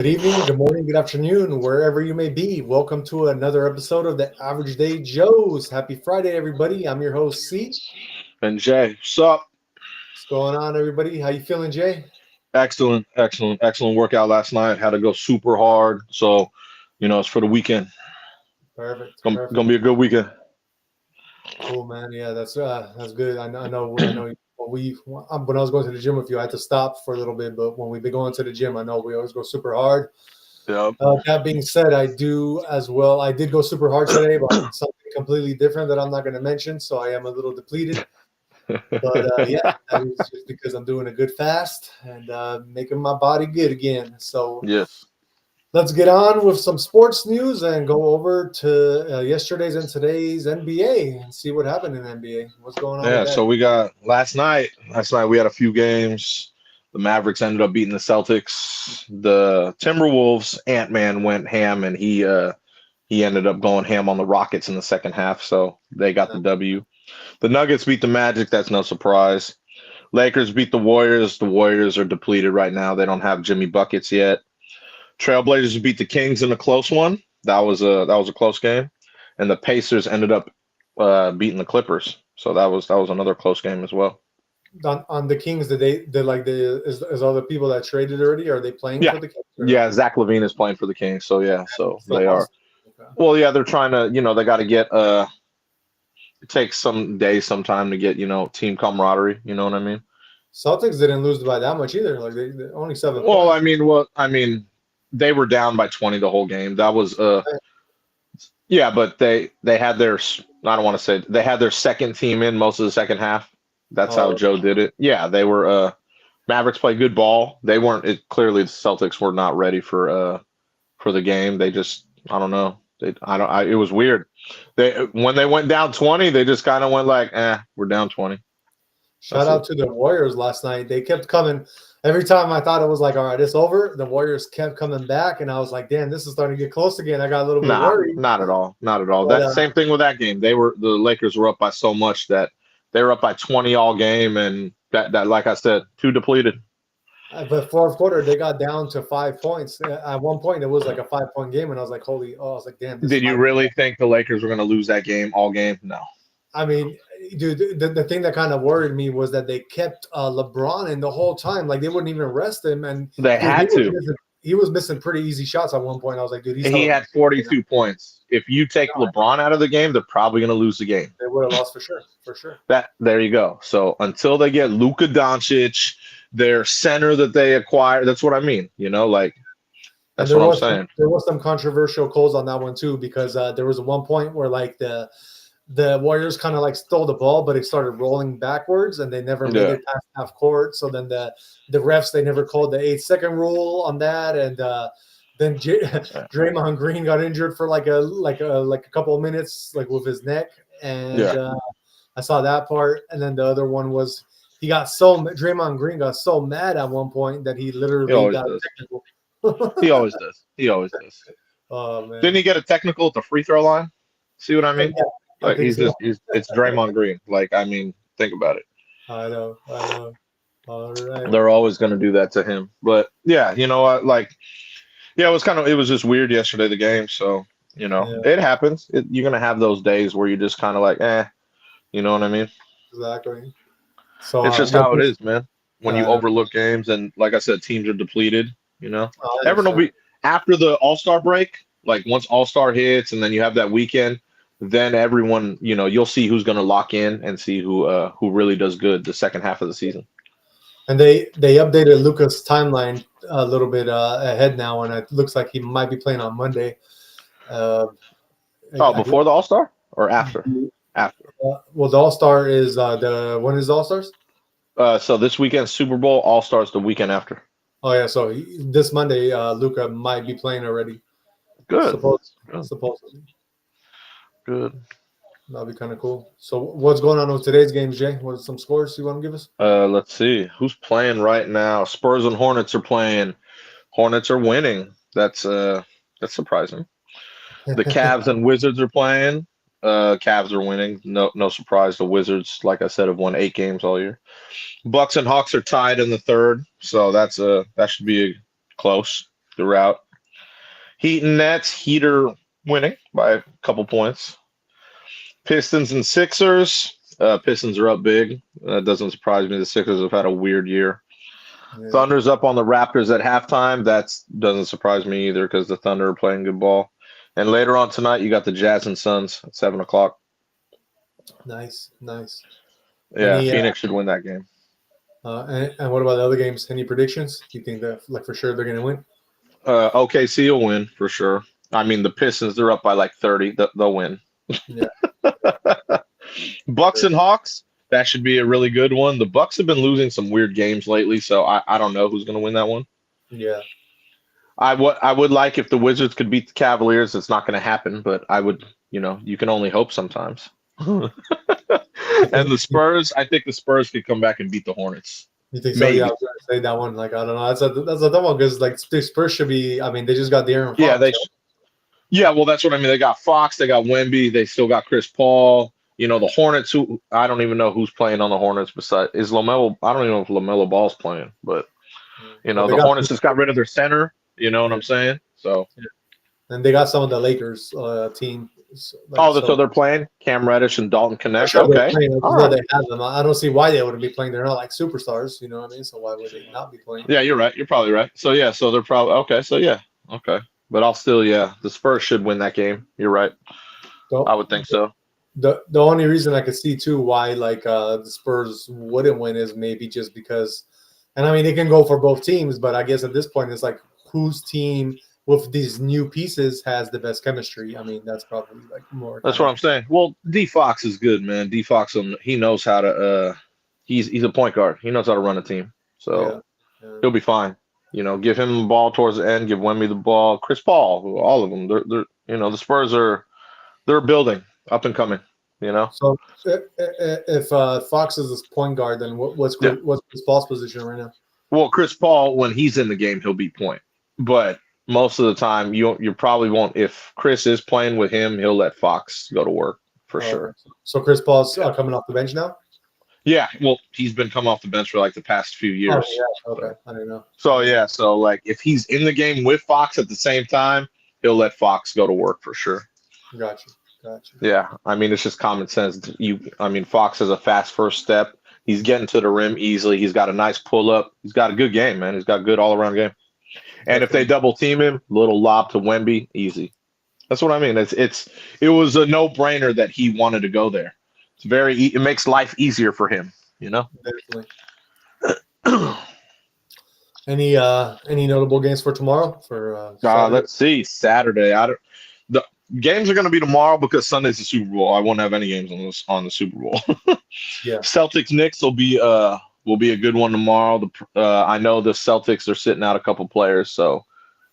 Good evening, good morning, good afternoon, wherever you may be. Welcome to another episode of the Average Day Joes. Happy Friday, everybody. I'm your host, C. And Jay, what's up? What's going on, everybody? How you feeling, Jay? Excellent workout last night. Had to go super hard. So, it's for the weekend. Perfect, Gonna perfect. be a good weekend. Cool, man. Yeah, that's good. I know. When I was going to the gym with you, I had to stop for a little bit, but when we've been going to the gym, I know we always go super hard. Yep. That being said, I do as well. I did go super hard today, but something completely different that I'm not going to mention, so I am a little depleted. But yeah, that is just because I'm doing a good fast and making my body good again. So Yes. let's get on with some sports news and go over to yesterday's and today's NBA and see what happened in NBA. What's going on with Yeah. that? So we got last night. Last night we had a few games. The Mavericks ended up beating the Celtics. The Timberwolves, Ant-Man went ham, and he ended up going ham on the Rockets in the second half. So they got the W. The Nuggets beat the Magic. That's no surprise. Lakers beat the Warriors. The Warriors are depleted right now. They don't have Jimmy buckets yet. Trailblazers beat the Kings in a close one. That was a close game, and the Pacers ended up beating the Clippers. So that was another close game as well. On the Kings, is all the people that traded already? Are they playing Yeah, for the Kings or no? yeah. Zach LaVine is playing for the Kings. So yeah, so Still they are. awesome. Okay. Well, yeah, they're trying to. They got to get. It takes some days, some time to get team camaraderie. You know what I mean? Celtics didn't lose by that much either. Like they only 7 points. Well, I mean, they were down by 20 the whole game. That was Yeah, but they had their I don't want to say they had their second team in most of the second half. That's how Oh, Joe did it. Yeah, they were Mavericks played good ball. They weren't clearly the Celtics were not ready for the game. They just I don't know. It was weird. They when they went down 20, they just kind of went like, we're down 20. shout That's it. out to the Warriors last night. They kept coming. Every time I thought it was like, all right, it's over, the Warriors kept coming back, and I was like, damn, this is starting to get close again. I got a little bit Nah, worried. not at all. Not at all. But That same thing with that game. The Lakers were up by so much that they were up by 20 all game, and that like I said, too depleted. but fourth quarter, they got down to 5 points. At one point, it was like a 5 point game, and I was like, I was like, damn, this Did you might be. really think the Lakers were going to lose that game all game? No. I mean, dude, the thing that kind of worried me was that they kept LeBron in the whole time. Like they wouldn't even rest him. And They dude, had to. he was missing pretty easy shots at one point. I was like, dude, he's He hella. had 42 points. If you take LeBron out of the game, they're probably going to lose the game. They would have lost for sure, for sure. That there you go. So until they get Luka Doncic, their center that they acquire, that's what I mean. Like And that's what I'm saying. there was some controversial calls on that one too because there was one point where like the Warriors kind of like stole the ball, but it started rolling backwards, and they never made Yeah. it past half court. So then the refs they never called the 8 second rule on that, and then Draymond Green got injured for like a couple of minutes, like with his neck, and Yeah. I saw that part. And then the other one was Draymond Green got so mad at one point that he He literally always got a does. technical. He always does. He always does. Oh man, Didn't he get a technical at the free throw line? See what I mean? yeah, I Like think so. it's Draymond Green. Like I mean, think about it. I know. All right. They're always going to do that to him. But yeah, you know what? Like, yeah, it was just weird yesterday the game. So Yeah, it happens. You're going to have those days where you're just kind of like, you know what I mean? exactly. So It's just what how it is, man. When you uh, overlook games and like I said, teams are depleted. I Everyone will understand. be after the All-Star break. Like once All-Star hits, and then you have that weekend. Then everyone, you'll see who's going to lock in and see who really does good the second half of the season. And they updated Luca's timeline a little bit ahead now, and it looks like he might be playing on Monday. Uh, Oh, I before the All Star or after? guess, After. well, the All Star is when is the All Stars? So this weekend Super Bowl All Stars the weekend after. Oh yeah, so this Monday, Luca might be playing already. Good. Good. Supposedly, Good. that'll be kind of cool. So what's going on with today's games, Jay? What are some scores you want to give us? Let's see who's playing right now. Spurs and Hornets are playing. Hornets are winning. That's surprising. The Cavs and Wizards are playing. Cavs are winning. No surprise. The Wizards, like I said, have won 8 games all year. Bucks and Hawks are tied in the third, so that should be close. throughout. Heat and Nets. Heater winning by a couple points. Pistons and Sixers. Pistons are up big. That doesn't surprise me. The Sixers have had a weird year. Yeah. Thunder's up on the Raptors at halftime. That doesn't surprise me either because the Thunder are playing good ball. And later on tonight, you got the Jazz and Suns at 7 o'clock. Nice. Yeah, Phoenix should win that game. And what about the other games? Any predictions? You think that, like, for sure they're going to win? OKC will win for sure. I mean, the Pistons, they're up by like 30. They'll win. Yeah. Bucks and Hawks, that should be a really good one. The Bucks have been losing some weird games lately, so I don't know who's going to win that one. Yeah. I would like if the Wizards could beat the Cavaliers. It's not going to happen, but I would, you can only hope sometimes. And the Spurs, I think the Spurs could come back and beat the Hornets. You think so? Maybe. Yeah, I was going to say that one. Like, I don't know. That's a tough one because, like, the Spurs should be. I mean, they just got the Aaron Fox. Yeah, yeah, well, that's what I mean. They got Fox, they got Wemby, they still got Chris Paul. The Hornets. Who I don't even know who's playing on the Hornets. Besides, is LaMelo? I don't even know if LaMelo Ball's playing, but the Hornets just got rid of their center. You know what I'm saying? So. Yeah. And they got some of the Lakers team. So they're playing Cam Reddish and Dalton Connect. Sure, okay, all right. They have them. I don't see why they wouldn't be playing. They're not like superstars, you know what I mean? So why would they not be playing? Yeah, you're right. You're probably right. So yeah, so they're probably okay. So yeah, okay. But I'll still, the Spurs should win that game. You're right. I would think so. The only reason I could see too why the Spurs wouldn't win is maybe just because, and I mean they can go for both teams, but I guess at this point it's like whose team with these new pieces has the best chemistry. I mean that's probably like more. That's what I'm saying. Well, D Fox is good, man. D Fox, he knows how to. He's a point guard. He knows how to run a team, so he'll be fine. Give him the ball towards the end. Give Wemby the ball. Chris Paul, all of them. They're the Spurs they're building up and coming. So if Fox is this point guard, then what's Chris Paul's position right now? Well, Chris Paul, when he's in the game, he'll be point. But most of the time, you probably won't. If Chris is playing with him, he'll let Fox go to work for sure. So Chris Paul's coming off the bench now? Yeah, well, he's been coming off the bench for like the past few years. Oh, yeah. Okay, I don't know. So like if he's in the game with Fox at the same time, he'll let Fox go to work for sure. Gotcha. Yeah, I mean it's just common sense. Fox has a fast first step. He's getting to the rim easily. He's got a nice pull up. He's got a good game, man. He's got a good all around game. And if they double team him, little lob to Wemby, easy. That's what I mean. It was a no brainer that he wanted to go there. It makes life easier for him, Definitely. Any notable games for tomorrow? Let's see. Saturday. The games are going to be tomorrow because Sunday's the Super Bowl. I won't have any games on the Super Bowl. Yeah. Celtics Knicks will be a good one tomorrow. I know the Celtics are sitting out a couple players, so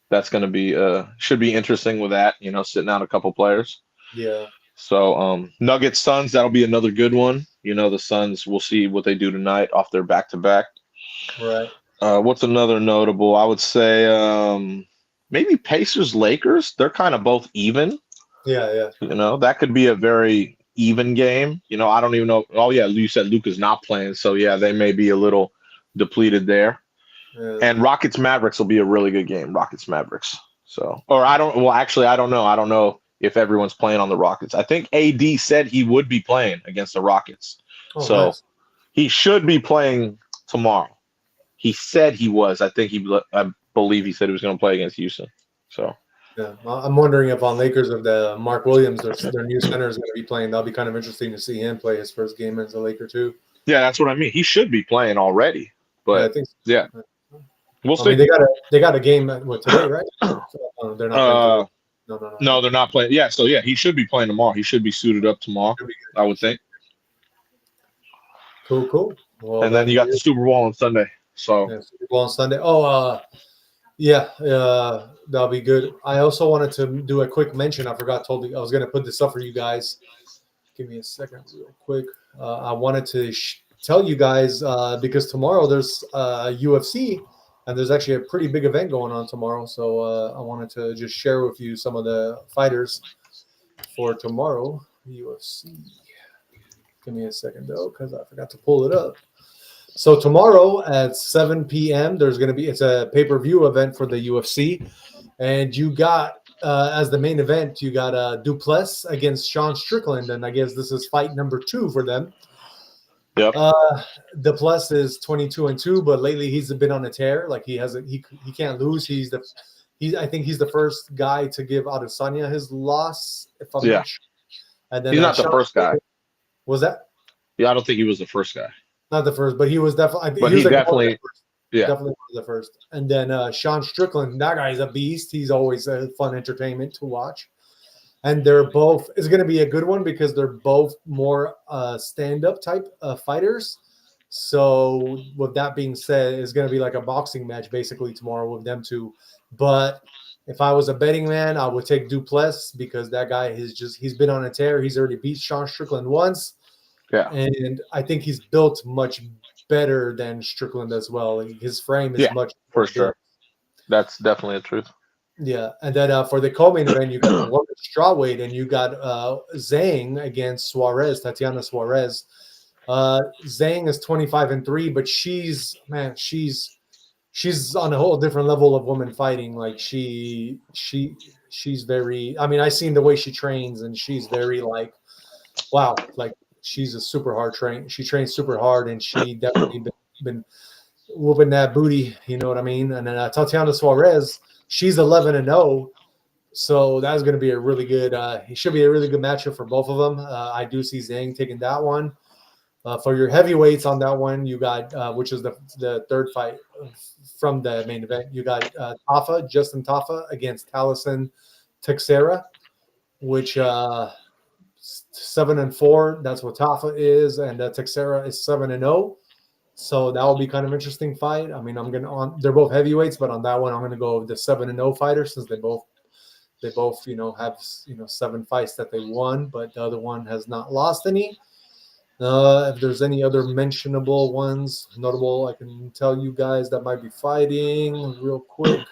that's going to be should be interesting with that. Sitting out a couple players. Yeah. So Nuggets Suns, that'll be another good one. The Suns, we'll see what they do tonight off their back-to-back. Right. What's another notable? I would say maybe Pacers Lakers. They're kind of both even. Yeah. That could be a very even game. I don't even know. Oh yeah, you said Luka's not playing, so yeah, they may be a little depleted there. Yeah. And Rockets Mavericks will be a really good game. Rockets Mavericks. So, I don't know. I don't know if everyone's playing on the Rockets. I think AD said he would be playing against the Rockets. So nice. He should be playing tomorrow. He said he was. I believe he said he was going to play against Houston. So yeah, I'm wondering if on Lakers, if the Mark Williams, their new center, is going to be playing. That'll be kind of interesting to see him play his first game as a Laker too. Yeah, that's what I mean. He should be playing already. But I think so. Yeah, we'll see. I mean, they got a game today, right? They're not. No, they're not playing. Yeah, so yeah, he should be playing tomorrow. He should be suited up tomorrow, I would think. Cool. Well, and then you got the Super Bowl on Sunday. So Super Bowl on Sunday. That'll be good. I also wanted to do a quick mention. I was going to put this up for you guys. Give me a second real quick. I wanted to tell you guys because tomorrow there's UFC. And there's actually a pretty big event going on tomorrow. So I wanted to just share with you some of the fighters for tomorrow. UFC. Give me a second, though, because I forgot to pull it up. So tomorrow at 7 p.m. it's a pay-per-view event for the UFC, and you got as the main event you got Duplessis against Sean Strickland, and I guess this is fight number 2 for them. Yep. Duplessis is 22-2, but lately he's been on a tear. Like he can't lose. I think he's the first guy to give Adesanya his loss, if I'm not sure. And then he's not the first guy. Was that? Yeah, I don't think he was the first guy. Not the first, but he was definitely. But he definitely, definitely one of the first. And then Sean Strickland, that guy's a beast. He's always a fun entertainment to watch. And they're both. It's going to be a good one because they're both more stand-up type fighters. So with that being said, it's going to be like a boxing match basically tomorrow with them two. But if I was a betting man, I would take Duplessis because that guy he's been on a tear. He's already beat Sean Strickland once. Yeah. And I think he's built much better than Strickland as well. His frame is much for sure. That's definitely the truth. Yeah. And then for the co-main event, you got the women's strawweight, and you got Zhang against Tatiana Suarez. Zhang is 25-3, but she's on a whole different level of woman fighting. Like she's very. I mean, I seen the way she trains, and she's very like, wow, like. She's a super hard train. She trains super hard, and she definitely been whooping that booty. You know what I mean? And then Tatiana Suarez, she's 11-0, so that's going to be a really good. It should be a really good matchup for both of them. I do see Zhang taking that one. For your heavyweights on that one, you got which is the third fight from the main event. You got Justin Tafa against Talison Teixeira, which. 7-4. That's what Tafa is, and Teixeira is 7-0. So that will be kind of interesting fight. I mean, they're both heavyweights, but on that one, I'm gonna go with the 7-0 fighter since they both have 7 fights that they won, but the other one has not lost any. If there's any other mentionable ones, notable, I can tell you guys that might be fighting real quick.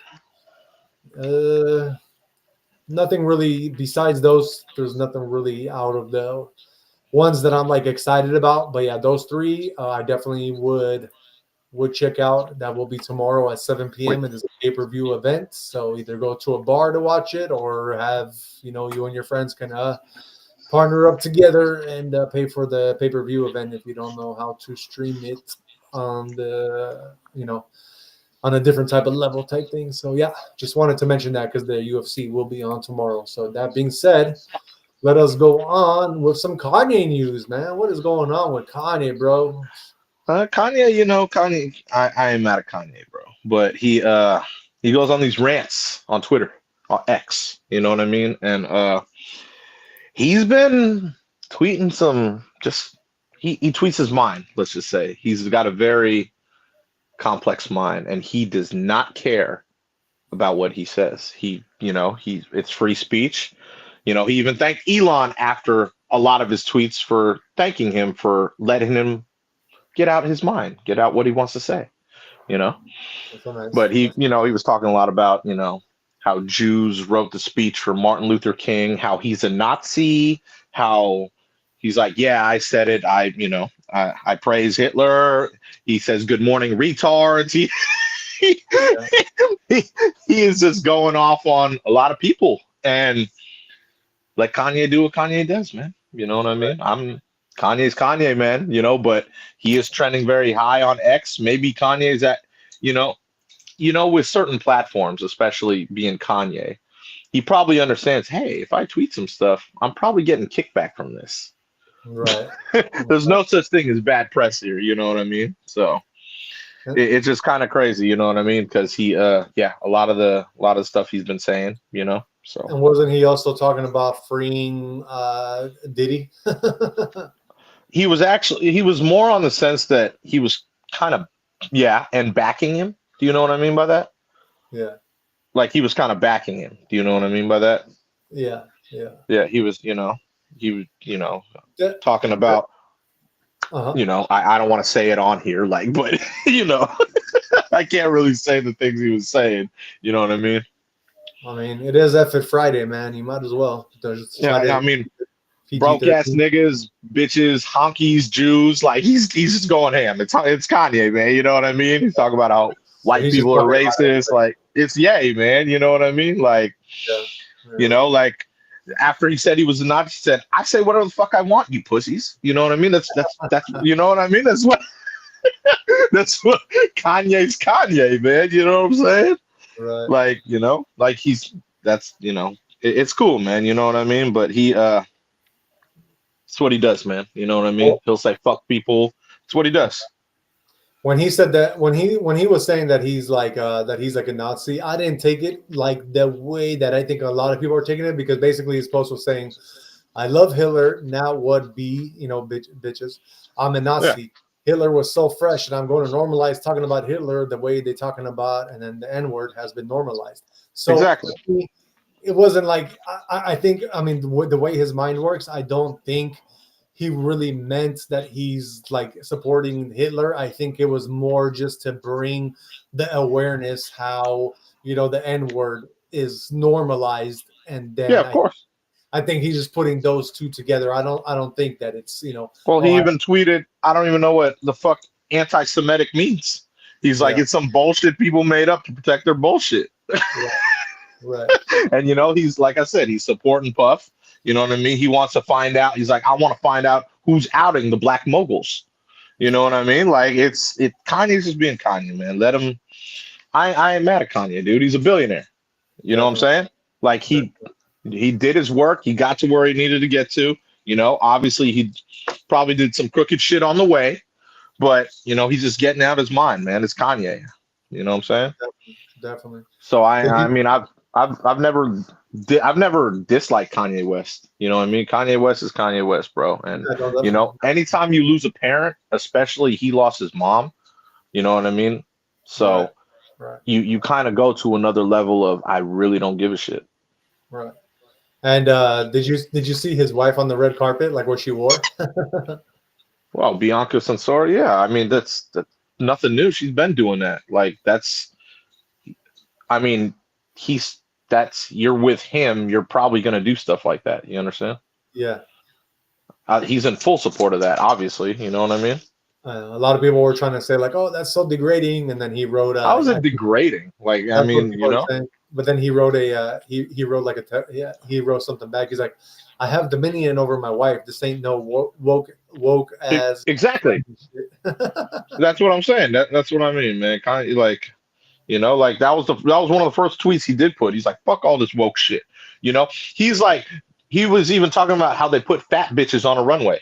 Nothing really besides those. There's nothing really out of the ones that I'm like excited about. But yeah, those 3 I definitely would check out. That will be tomorrow at 7 p.m. It is a pay-per-view event. So either go to a bar to watch it or have you and your friends can partner up together and pay for the pay-per-view event if you don't know how to stream it on the on a different type of level type thing. So yeah, just wanted to mention that because the UFC will be on tomorrow. So that being said, let us go on with some Kanye news, man. What is going on with Kanye, bro? Kanye, I am mad at Kanye, bro. But he goes on these rants on Twitter, on X, you know what I mean? And he's been tweeting he tweets his mind, let's just say. He's got a very complex mind, and he does not care about what he says. It's free speech. He even thanked Elon after a lot of his tweets for thanking him for letting him get out his mind, get out what he wants to say. That's so nice. But he was talking a lot about how Jews wrote the speech for Martin Luther King, how he's a Nazi, how he's like, yeah, I said it. I praise Hitler. He says, good morning, retards. He is just going off on a lot of people, and let Kanye do what Kanye does, man. You know what I mean? Kanye's Kanye, man, but he is trending very high on X. Maybe Kanye's at, with certain platforms, especially being Kanye, he probably understands, hey, if I tweet some stuff, I'm probably getting kickback from this. Right. There's no such thing as bad press here, you know what I mean? So it's just kind of crazy, you know what I mean? Because he a lot of the stuff he's been saying, so. And wasn't he also talking about freeing Diddy? He was more on the sense that he was kind of and backing him. Do you know what I mean by that? Yeah. Like he was kind of backing him. Do you know what I mean by that? Yeah. He was, talking about, I don't want to say it on here, like, but, I can't really say the things he was saying. You know what I mean? I mean, it is F It Friday, man. You might as well. I mean, Broke ass PG-13. niggas, bitches, honkies, Jews. Like he's just going ham. It's Kanye, man. You know what I mean? He's talking about how So white he's just people are talking about racist. everything. Like it's yay, man. You know what I mean? Like, Yeah. you Yeah. know, like after he said he was a Nazi, he said, I say whatever the fuck I want, you pussies. You know what I mean? That's you know what I mean? That's what Kanye's Kanye, man. You know what I'm saying? Right. Like, you know, like that's it's cool, man. You know what I mean? But it's what he does, man. You know what I mean? Well, He'll say fuck people. It's what he does. when he said that, when he was saying that he's like a Nazi, I didn't take it like the way that I think a lot of people are taking it, because basically his post was saying, "I love Hitler. Now what be, bitches? I'm a Yeah, Nazi. Hitler was so fresh, and I'm going to normalize talking about Hitler the way they're talking about, and then the N word has been normalized." So exactly. it wasn't like I think, I mean, the way his mind works, I don't think he really meant that he's like supporting Hitler. I think it was more just to bring the awareness how, the N word is normalized, and Yeah, then of I course. I think he's just putting those two together. I don't think that it's, Well, oh, he even tweeted, I don't even know what the fuck anti-Semitic means. He's like, yeah, it's some bullshit people made up to protect their bullshit. right, right, And he's like I said, he's supporting Puff. You know what I mean? He wants to find out. He's like, I want to find out who's outing the black moguls. You know what I mean? Like Kanye's just being Kanye, man. Let him. I ain't mad at Kanye, dude. He's a billionaire. You know what I'm definitely, saying? Like he did his work. He got to where he needed to get to. Obviously he probably did some crooked shit on the way, but he's just getting out his mind, man. It's Kanye. You know what I'm saying? definitely. So Did I you? mean I've never disliked Kanye West. You know what I mean? Kanye West is Kanye West, bro. And Yeah, no, definitely. anytime you lose a parent, especially he lost his mom, you know what I mean? Right, So right, you kind of go to another level of I really don't give a shit. right. And did you see his wife on the red carpet, like what she wore? Well, Bianca Censor, yeah, I mean that's nothing new. She's been doing that. Like I mean, he's that's you're with him. You're probably gonna do stuff like that. You understand? Yeah. He's in full support of that. Obviously, you know what I mean. A lot of people were trying to say like, "Oh, that's so degrading," and then he wrote. How is I it think degrading? Like, I that's what mean, people are saying. But then he wrote he wrote like yeah, he wrote something back. He's like, "I have dominion over my wife. This ain't no woke as." exactly. That's what I'm saying. That's what I mean, man. Kind of like, like that was one of the first tweets he did put. He's like, "Fuck all this woke shit." He's like, he was even talking about how they put fat bitches on a runway.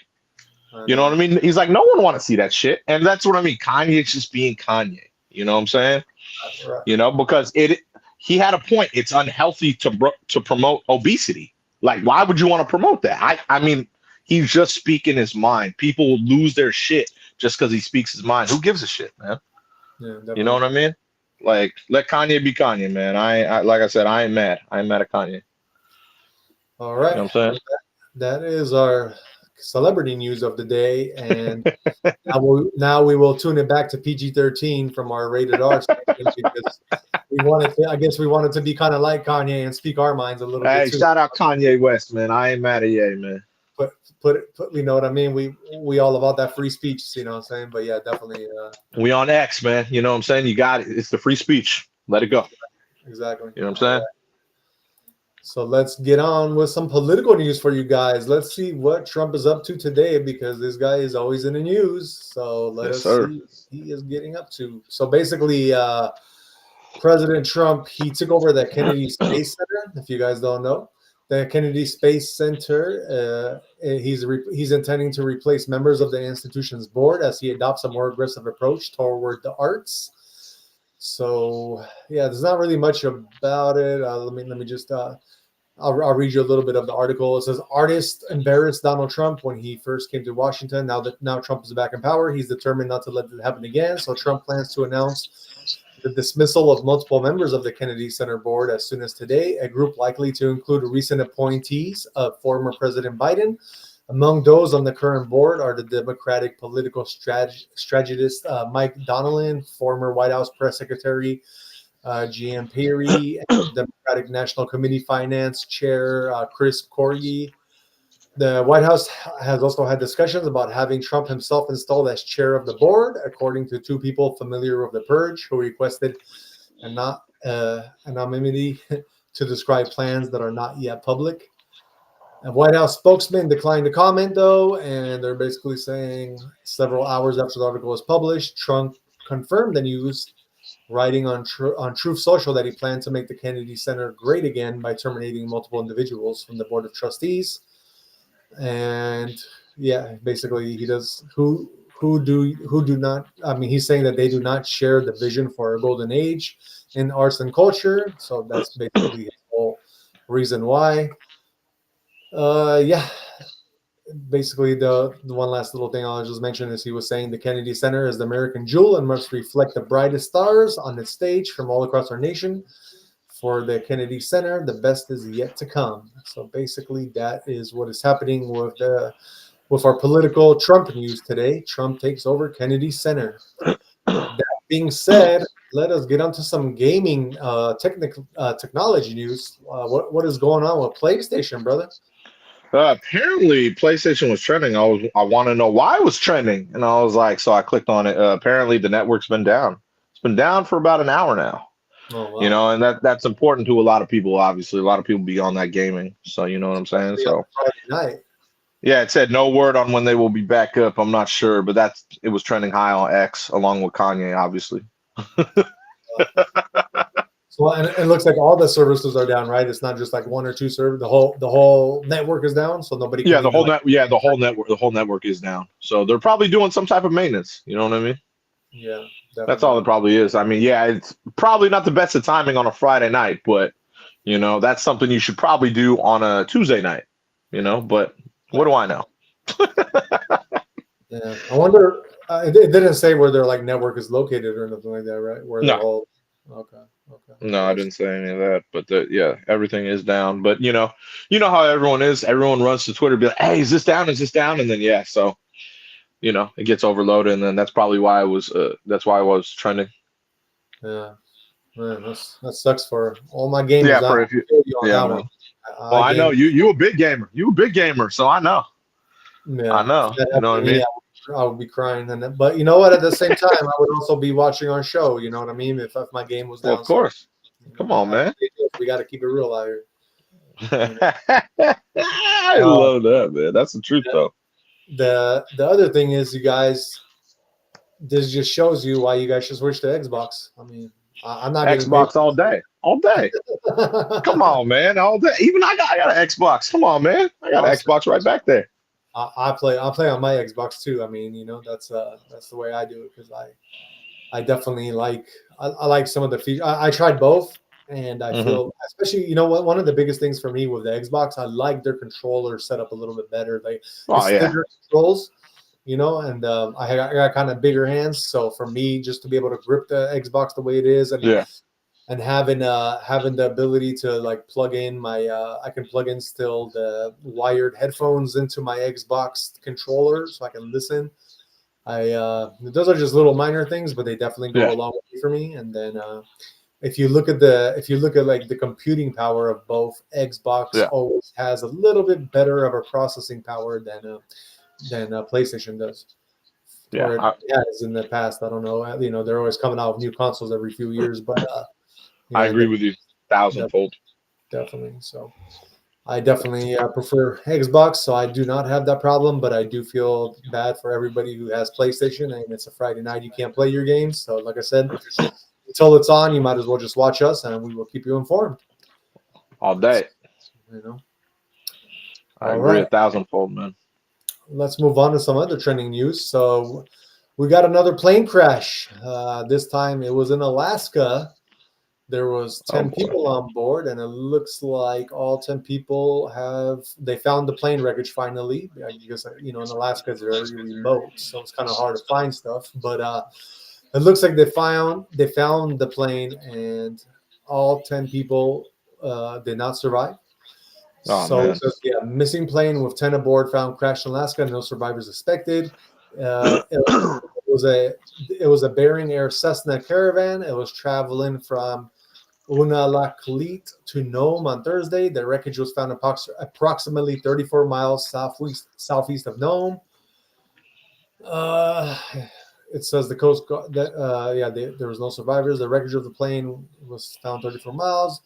I You know what know. I mean? He's like, no one want to see that shit, and that's what I mean. Kanye's just being Kanye. You know what I'm saying? Right. Because he had a point. It's unhealthy to promote obesity. Like, why would you want to promote that? I mean, he's just speaking his mind. People will lose their shit just because he speaks his mind. Who gives a shit, man? Yeah, You know definitely. what I mean? Like, let Kanye be Kanye, man. I like I said, I ain't mad. I ain't mad at Kanye. All You know right. what I'm saying? That is our celebrity news of the day, and now we will tune it back to PG-13 from our rated R section, because I guess we wanted to be kind of like Kanye and speak our minds a little bit Hey, too. shout out Kanye West, man. I ain't mad at Ye, man. Put you know what I mean? We all about that free speech, you know what I'm saying? But yeah, definitely, We on X, man. You know what I'm saying? You got it. It's the free speech. Let it go. exactly. You know what All I'm right. saying? So let's get on with some political news for you guys. Let's see what Trump is up to today, because this guy is always in the news. So let Yes, us sir. see what he is getting up to. So basically, President Trump, he took over the Kennedy Space Center. If you guys don't know, the Kennedy Space Center, he's intending to replace members of the institution's board as he adopts a more aggressive approach toward the arts. So yeah, there's not really much about it. Let me just I'll read you a little bit of the article. It says, artists embarrassed Donald Trump when he first came to Washington. Now Trump is back in power, he's determined not to let it happen again. So Trump plans to announce the dismissal of multiple members of the Kennedy Center board as soon as today, a group likely to include recent appointees of former President Biden. Among those on the current board are the Democratic political strategist Mike Donnellan, former White House press secretary GM Perry, and Democratic National Committee Finance Chair Chris Corgi. The White House has also had discussions about having Trump himself installed as chair of the board, according to two people familiar with the purge who requested anonymity to describe plans that are not yet public. A White House spokesman declined to comment, though, and they're basically saying several hours after the article was published, Trump confirmed the news, writing on Truth Social that he planned to make the Kennedy Center great again by terminating multiple individuals from the board of trustees. And yeah, basically he does who do not. I mean, he's saying that they do not share the vision for a golden age in arts and culture. So that's basically his whole reason why. Yeah, basically the one last little thing I'll just mention is he was saying the Kennedy Center is the American jewel and must reflect the brightest stars on its stage from all across our nation. For the Kennedy Center, the best is yet to come. So basically, that is what is happening with our political Trump news today. Trump takes over Kennedy Center. That being said, let us get onto some gaming technology news. What is going on with PlayStation, brother? Apparently, PlayStation was trending. I want to know why it was trending, and I was like, so I clicked on it. Apparently, the network's been down. It's been down for about an hour now. Oh, wow. You know, and that's important to a lot of people. Obviously, a lot of people be on that gaming. So you know what I'm saying. So Friday night. yeah, it said no word on when they will be back up. I'm not sure, but it was trending high on X along with Kanye, obviously. So and it looks like all the services are down, right? It's not just like one or two servers. The whole network is down, so nobody. Yeah, the whole network is down. So they're probably doing some type of maintenance. You know what I mean? Yeah, that's definitely. all it probably is. I mean, yeah, it's probably not the best of timing on a Friday night, but you know that's something you should probably do on a Tuesday night. You know, but what do I know? Yeah, I wonder. It didn't say where their like network is located or nothing like that, right? Where they're all. Okay. No, I didn't say any of that, but yeah, everything is down. But you know how everyone is. Everyone runs to Twitter, be like, "Hey, is this down? Is this down?" And then yeah, so you know it gets overloaded, and then that's probably why I was. That's why I was trending. Yeah, man, that sucks for all my gamers. Yeah, for if you. Yeah, man. Well, I know you a big gamer. You a big gamer, so I know. Yeah, I know. You know what I mean? Yeah, I would be crying, but you know what? At the same time, I would also be watching our show. You know what I mean? If my game was down, well, of course. So, come on, man. We got to keep it real out here. I love that, man. That's the truth, though. The other thing is, you guys, this just shows you why you guys should switch to Xbox. I mean, I'm not Xbox all day. Come on, man, all day. Even I got an Xbox. Come on, man. I got an Xbox right back there. I play on my Xbox too. I mean, you know, that's the way I do it because I definitely like I like some of the features. I tried both, and I feel, especially, you know what, one of the biggest things for me with the Xbox, I like their controller set up a little bit better. Like thicker controls, you know, and I got kind of bigger hands, so for me, just to be able to grip the Xbox the way it is, and having the ability to like plug in my I can plug in still the wired headphones into my Xbox controller so I can listen. Those are just little minor things, but they definitely go a long way for me. And then if you look at like the computing power of both, Xbox always has a little bit better of a processing power than PlayStation does. Yeah, it has in the past. I don't know. You know, they're always coming out with new consoles every few years, but I agree with you 1,000-fold. Definitely. So I definitely prefer Xbox, so I do not have that problem, but I do feel bad for everybody who has PlayStation and it's a Friday night. You can't play your games. So like I said, until it's on, you might as well just watch us and we will keep you informed. All day. You know. I agree 1,000-fold, man. Let's move on to some other trending news. So we got another plane crash. This time it was in Alaska. There was 10 people on board, and it looks like all 10 people they found the plane wreckage finally. Because, you know, in Alaska it's very remote, so it's kind of hard to find stuff. But it looks like they found the plane, and all 10 people did not survive. So missing plane with 10 aboard found crashed in Alaska. No survivors expected. It was a Bering Air Cessna Caravan. It was traveling from Unalakleet to Nome on Thursday. The wreckage was found approximately 34 miles southeast of Nome. It says the Coast Guard that there was no survivors. The wreckage of the plane was found 34 miles.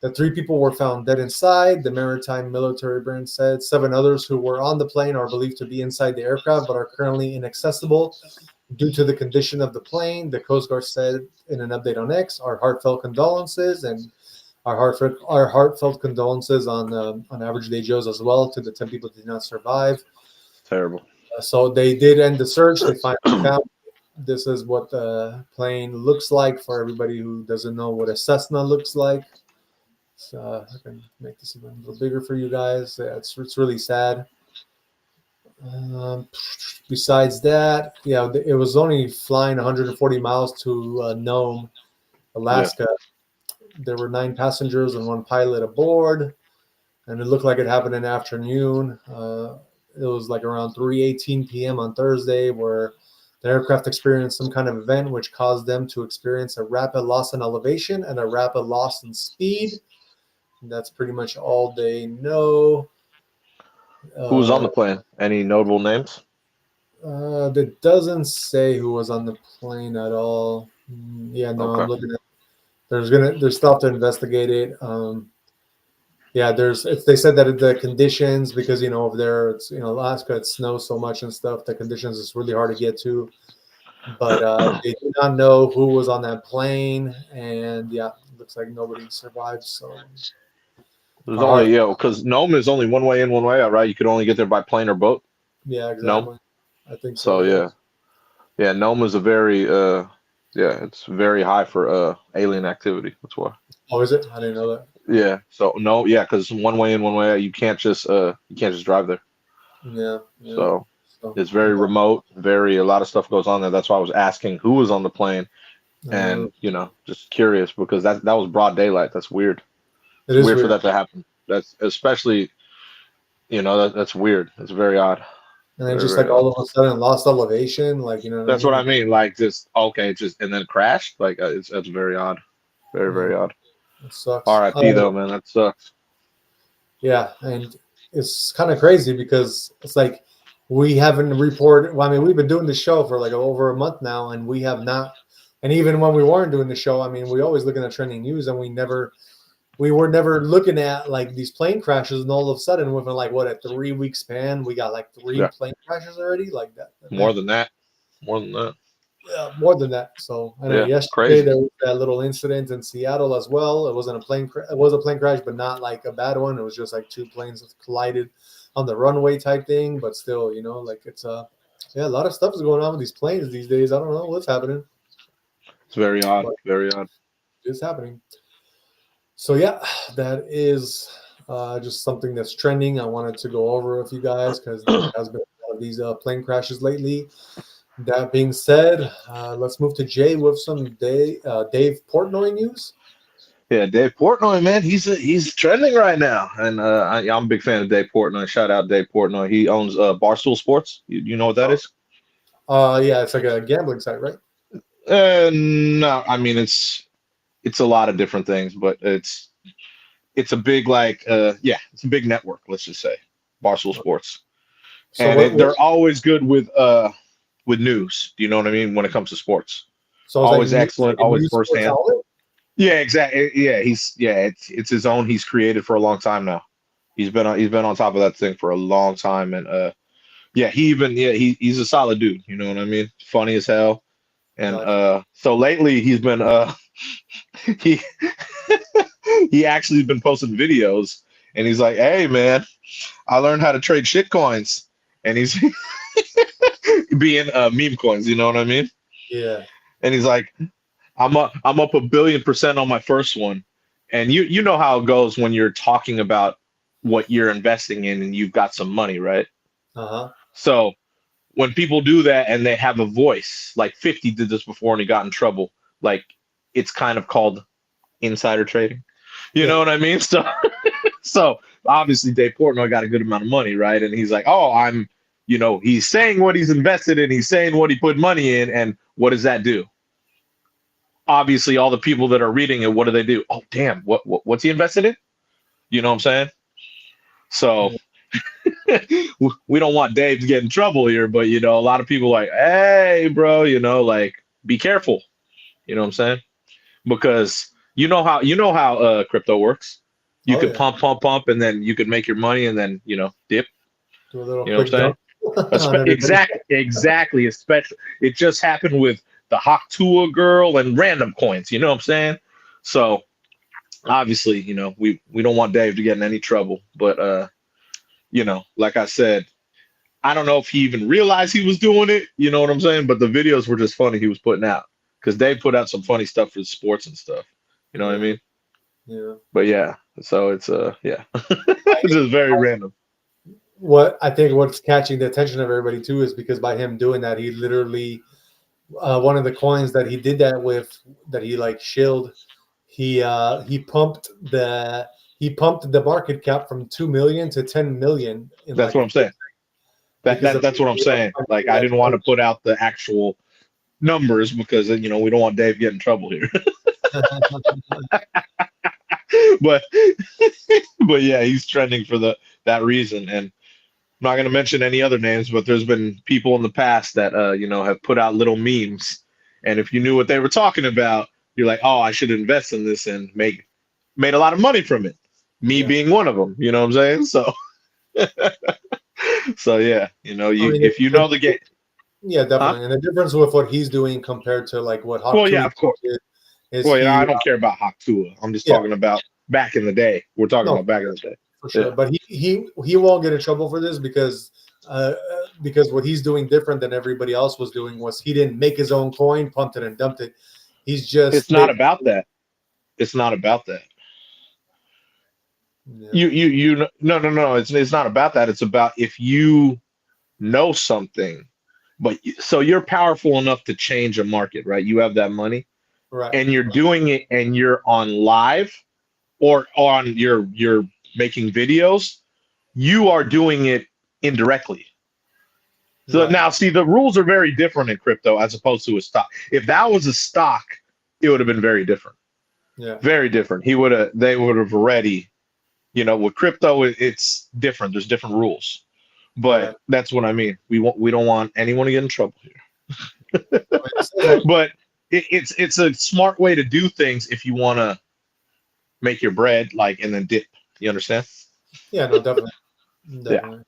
The 3 people were found dead inside. The maritime military branch said 7 others who were on the plane are believed to be inside the aircraft but are currently inaccessible due to the condition of the plane. The Coast Guard said in an update on X, our heartfelt condolences and our heartfelt condolences on Average Day Joes as well to the 10 people who did not survive. Terrible. So they did end the search. They finally found. This is what the plane looks like for everybody who doesn't know what a Cessna looks like. So I can make this even a little bigger for you guys. Yeah, it's really sad. Besides that, it was only flying 140 miles to Nome, Alaska. Yeah. There were 9 passengers and 1 pilot aboard, and it looked like it happened in the afternoon. It was like around 3:18 p.m. on Thursday where the aircraft experienced some kind of event which caused them to experience a rapid loss in elevation and a rapid loss in speed. And that's pretty much all they know. Who was on the plane? Any notable names? It doesn't say who was on the plane at all. Okay. I'm looking at. There's stuff to investigate it. They said that the conditions, because over there it's Alaska, it snows so much and stuff. The conditions is really hard to get to, but they do not know who was on that plane, and it looks like nobody survived. So there's only because Nome is only one way in, one way out, right? You could only get there by plane or boat. Yeah, exactly. Nome? I think so. Yeah. Nome is a very it's very high for alien activity. That's why. Oh, is it? I didn't know that. Yeah. So because one way in, one way out. You can't just drive there. Yeah. So it's very remote. A lot of stuff goes on there. That's why I was asking who was on the plane, and just curious because that was broad daylight. That's weird. It's weird for that to happen. That's especially, that's weird. It's very odd. And then just all of a sudden lost elevation, That's what I mean. Like and then crashed. Like that's very odd. Very, very odd. It sucks. R.I.P. though, man. That sucks. Yeah, and it's kind of crazy because it's like we haven't reported. Well, I mean, we've been doing the show for like over a month now, and we have not. And even when we weren't doing the show, I mean, we always looking at trending news, and we were never looking at like these plane crashes, and all of a sudden, within like a 3-week span, we got like 3 plane crashes already, like that. More than that. Yeah, more than that. So yesterday there was that little incident in Seattle as well. It wasn't a plane. It was a plane crash, but not like a bad one. It was just like 2 planes that collided on the runway type thing. But still, it's a lot of stuff is going on with these planes these days. I don't know what's happening. It's very odd. Very odd. It's happening. So that is just something that's trending. I wanted to go over with you guys because there has been a lot of these plane crashes lately. That being said, let's move to Jay with some Dave Portnoy news. Yeah, Dave Portnoy, man, he's trending right now, and I'm a big fan of Dave Portnoy. Shout out Dave Portnoy. He owns Barstool Sports. You know what that is? It's like a gambling site, right? No, I mean it's a lot of different things, but it's a big it's a big network. Let's just say Barstool Sports, so and they're always good with news. Do you know what I mean when it comes to sports? So always excellent, always firsthand. Yeah, exactly. Yeah, it's his own. He's created for a long time now. He's been on top of that thing for a long time, and he's a solid dude. You know what I mean? Funny as hell, and so lately he's been he actually been posting videos, and he's like, "Hey man, I learned how to trade shit coins," and he's being meme coins. You know what I mean? Yeah. And he's like, I'm up 1 billion% on my first one. And you know how it goes when you're talking about what you're investing in and you've got some money, right? Uh-huh. So when people do that and they have a voice, like 50 did this before and he got in trouble, like it's kind of called insider trading. You know what I mean? So obviously Dave Portnoy got a good amount of money, right? And he's like, he's saying what he's invested in, he's saying what he put money in, and what does that do? obviously all the people that are reading it, what do? Oh, damn, what's he invested in? You know what I'm saying? So we don't want Dave to get in trouble here, but you know, a lot of people like, hey, bro, you know, like be careful. You know what I'm saying? Because you know how crypto works. You Oh could yeah, pump, and then you could make your money, and then dip. do a little You know what quick I'm saying? dump on everybody. Exactly. Especially, it just happened with the Haktua girl and random coins. You know what I'm saying? So obviously, we don't want Dave to get in any trouble. But like I said, I don't know if he even realized he was doing it. You know what I'm saying? But the videos were just funny he was putting out because Dave put out some funny stuff for sports and stuff. You know what I Yeah, mean? yeah. But yeah, so it's yeah, it's just very random. What I think what's catching the attention of everybody too is because by him doing that, he literally one of the coins that he did that with, that he like shilled, he pumped the market cap from 2 million to 10 million in That's like what a I'm saying. because of That's what I'm saying. Like I didn't want to put out the actual numbers because we don't want Dave getting in trouble here. but but yeah, he's trending for that reason. And I'm not going to mention any other names, but there's been people in the past that have put out little memes, and if you knew what they were talking about, you're like, oh, I should invest in this and made a lot of money from it. Me Yeah. being one of them, you know what I'm saying? So so yeah, I mean, if you know the game, yeah, huh? definitely. And the difference with what he's doing compared to like what Well, Hawk yeah, Tui of course. did is Well, I don't care about Haktua. I'm just yeah, talking about back in the day. We're talking no, about back in the day. for sure. Yeah. But he won't get in trouble for this because what he's doing different than everybody else was doing was he didn't make his own coin, pumped it and dumped it. He's It's just not about that. It's not about that. yeah, No. It's not about that. It's about if you know something, so you're powerful enough to change a market, right? You have that money, right. and you're doing it, and you're on live or on you're making videos. You are doing it indirectly. So Right. now, see, the rules are very different in crypto as opposed to a stock. If that was a stock, it would have been very different. Yeah. Very different. They would have already, with crypto, it's different. There's different rules. Right. But that's what I mean. We don't want anyone to get in trouble here. I mean, it says that, But it's a smart way to do things if you want to make your bread, like, and then dip. You understand? yeah, no, definitely. Yeah. Definitely.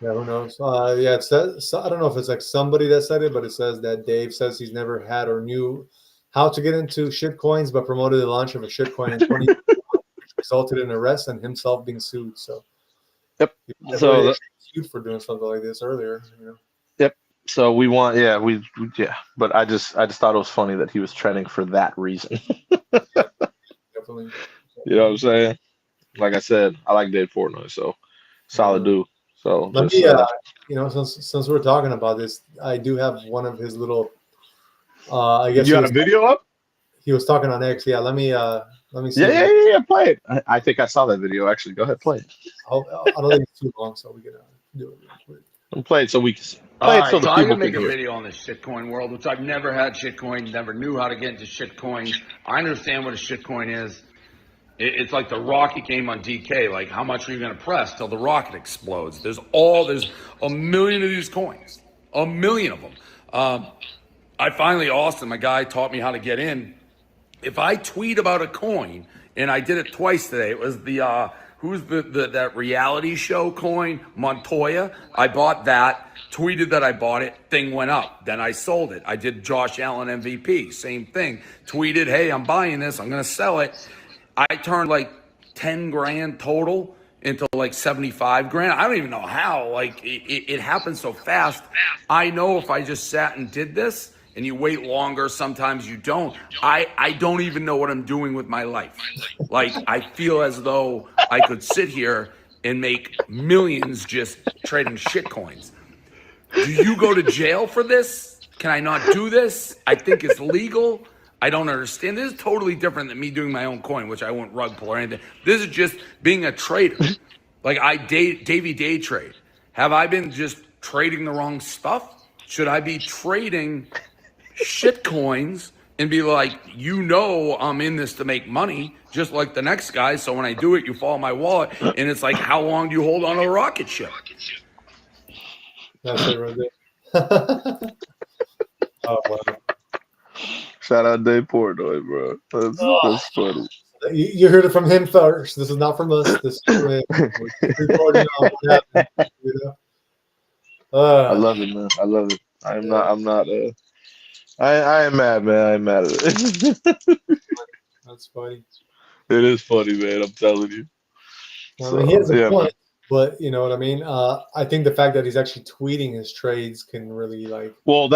Yeah, who knows? Yeah, it says, so I don't know if it's like somebody that said it, but it says that Dave says he's never had or knew how to get into shit coins, but promoted the launch of a shit coin in 20, which resulted in arrest and himself being sued. So, Yep. everybody actually sued for doing something like this earlier. Yep. So we want, yeah, yeah. But I just thought it was funny that he was trending for that reason. Definitely. You know what I'm saying? Like I said, I like Dave Portnoy, so solid dude. So Let just me, since we're talking about this, I do have one of his little. I guess you got a video up? he was talking on X. Yeah, let me see. Yeah. Play it. I think I saw that video actually. Go ahead, play it. I don't think it's too long, so we can do it real quick. And play it so we can All right, so the so I'm people gonna make can a hear. video on the shitcoin world, which I've never had shitcoin, never knew how to get into shitcoins. I understand what a shitcoin is. It's like the rocket game on DK. Like, how much are you gonna press till the rocket explodes? There's a million of these coins, a million of them. I finally, Austin, my guy, taught me how to get in. If I tweet about a coin, and I did it twice today, it was the who's that reality show coin, Montoya. I bought that, tweeted that I bought it, thing went up. Then I sold it. I did Josh Allen MVP, same thing. Tweeted, hey, I'm buying this, I'm gonna sell it. I turned like 10 grand total into like 75 grand. I don't even know how. Like it happened so fast. I know if I just sat and did this, and you wait longer, sometimes you don't. I don't even know what I'm doing with my life. Like, I feel as though I could sit here and make millions just trading shit coins. Do you go to jail for this? Can I not do this? I think it's legal. I don't understand. This is totally different than me doing my own coin, which I won't rug pull or anything. This is just being a trader. Like, Davey day trade. Have I been just trading the wrong stuff? Should I be trading shit coins and be like, you know, I'm in this to make money, just like the next guy. So when I do it, you follow my wallet. And it's like, how long do you hold on to the rocket ship? That's it right there. Oh, wow. Shout out Dave Portnoy, bro. That's funny. You heard it from him first. This is not from us. This is from him. We're recording on what happened, you know? I love it, man. I love it. I am mad, man. I am mad at it. That's funny. It is funny, man. I'm telling you. I mean, he has a yeah, point, but you know what I mean? I think the fact that he's actually tweeting his trades can really like. Well,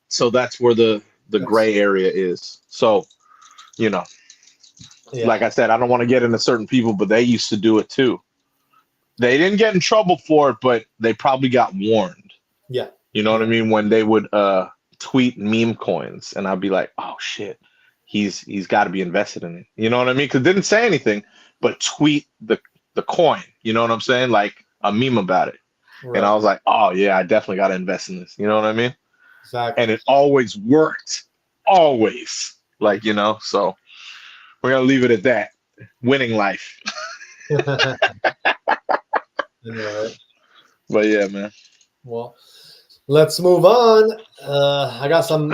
so that's where the gray area is. So, you know, like I said, I don't want to get into certain people, but they used to do it too. They didn't get in trouble for it, but they probably got warned. Yeah. You know what I mean? When they would tweet meme coins, and I'd be like, oh shit, he's got to be invested in it. You know what I mean? Because it didn't say anything, but tweet the coin. You know what I'm saying? Like a meme about it. Right. And I was like, oh yeah, I definitely got to invest in this. You know what I mean? Exactly. And it always worked. Always. Like, you know, so we're going to leave it at that. Winning life. But yeah, man. Well, let's move on. I got some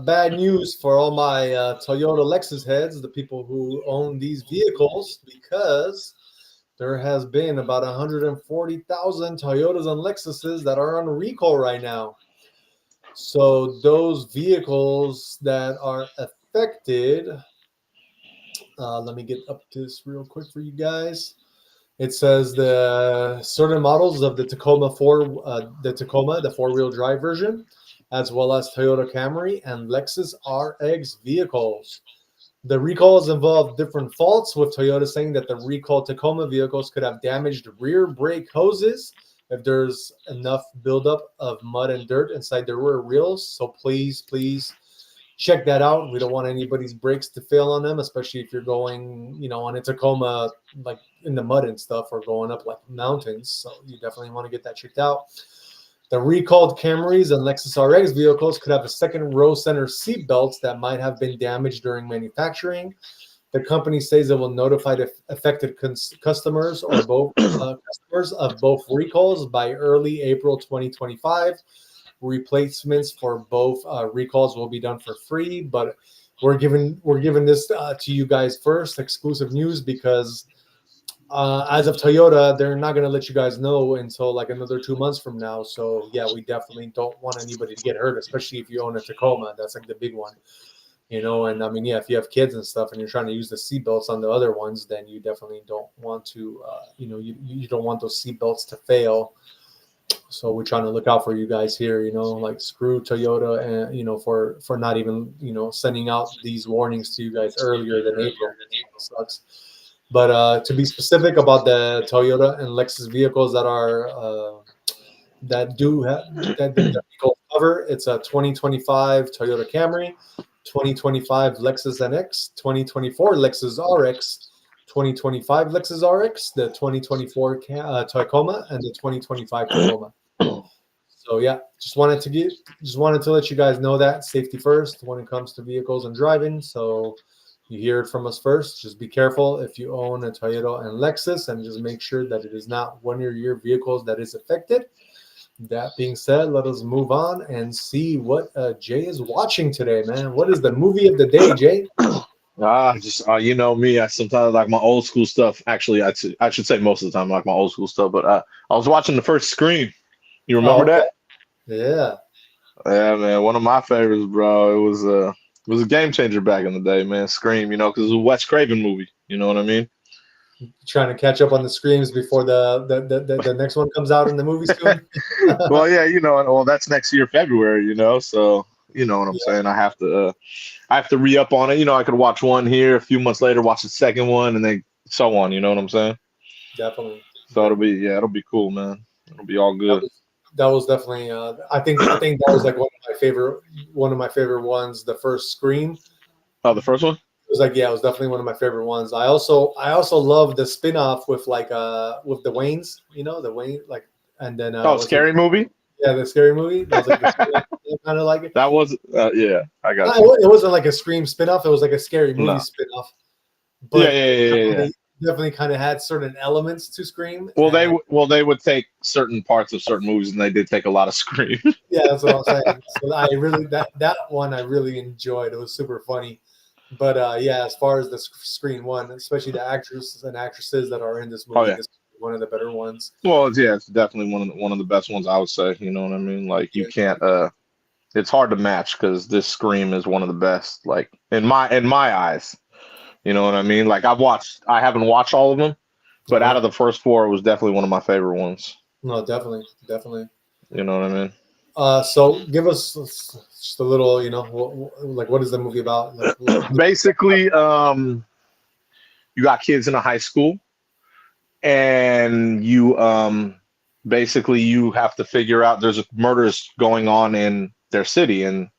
bad news for all my Toyota Lexus heads, the people who own these vehicles, because there has been about 140,000 Toyotas and Lexuses that are on recall right now. So those vehicles that are affected, let me get up to this real quick for you guys. It says the certain models of the Tacoma, the four-wheel drive version, as well as Toyota Camry and Lexus RX vehicles. The recalls involve different faults, with Toyota saying that the recalled Tacoma vehicles could have damaged rear brake hoses if there's enough buildup of mud and dirt inside the rear wheels. So please check that out. We don't want anybody's brakes to fail on them, especially if you're going, you know, on a Tacoma, like in the mud and stuff, or going up like mountains. So you definitely want to get that checked out. The recalled Camrys and Lexus RX vehicles could have a second row center seat belts that might have been damaged during manufacturing. The company says it will notify the affected customers or both customers of both recalls by early April 2025. Replacements for both recalls will be done for free, but we're giving this to you guys first, exclusive news, because as of Toyota, they're not going to let you guys know until like another 2 months from now. So yeah, we definitely don't want anybody to get hurt, especially if you own a Tacoma. That's like the big one, you know. And I mean, yeah, if you have kids and stuff and you're trying to use the seatbelts on the other ones, then you definitely don't want to, you don't want those seatbelts to fail. So we're trying to look out for you guys here, you know, like screw Toyota, and you know, for not even, you know, sending out these warnings to you guys earlier than April. It sucks. But to be specific about the Toyota and Lexus vehicles that are that do have that vehicle cover, it's a 2025 Toyota Camry, 2025 Lexus NX, 2024 Lexus RX, 2025 Lexus RX, the 2024 Tacoma, and the 2025 Tacoma. So yeah, just wanted to let you guys know that safety first when it comes to vehicles and driving. So you hear it from us first. Just be careful if you own a Toyota and Lexus, and just make sure that it is not one of your vehicles that is affected. That being said, let us move on and see what Jay is watching today, man. What is the movie of the day, Jay? You know me. I sometimes like my old school stuff. Actually, I should say most of the time I like my old school stuff. But I was watching the first Scream. You remember that? Yeah. Yeah, man. One of my favorites, bro. It was a game changer back in the day, man. Scream, you know, because it was a Wes Craven movie. You know what I mean? Trying to catch up on the Screams before the next one comes out in the movies soon. Well, yeah, you know, well, that's next year, February, you know, so you know what I'm saying. I have to re-up on it. You know, I could watch one here, a few months later, watch the second one, and then so on. You know what I'm saying? Definitely. So it'll be cool, man. It'll be all good. That was definitely. I think that was like one of my favorite ones. The first Scream. Oh, the first one. It was like, yeah, it was definitely one of my favorite ones. I also love the spin-off with like with the Waynes, you know, the Wayne, like, and then Scary movie. Yeah, the scary movie. That was like kind of like it. That was yeah, I got No, you. it wasn't like a Scream spinoff. It was like a scary movie No. spinoff. Yeah, But yeah. definitely kind of had certain elements to Scream. Well, and, they would take certain parts of certain movies, and they did take a lot of Scream. yeah, that's what I'm saying. So I really that one I really enjoyed. It was super funny. But yeah, as far as the Scream one, especially the actors and actresses that are in this movie, Oh yeah. this is one of the better ones. Well, yeah, it's definitely one of the best ones I would say. You know what I mean? Like you Yeah. can't it's hard to match because this Scream is one of the best. Like in my eyes, you know what I mean? Like I haven't watched all of them, but out Uh-huh. of the first four, it was definitely one of my favorite ones. No, definitely. You know what I mean? So give us just a little, like what is the movie about? Like, Basically, you got kids in a high school, and you basically you have to figure out there's murders going on in their city, and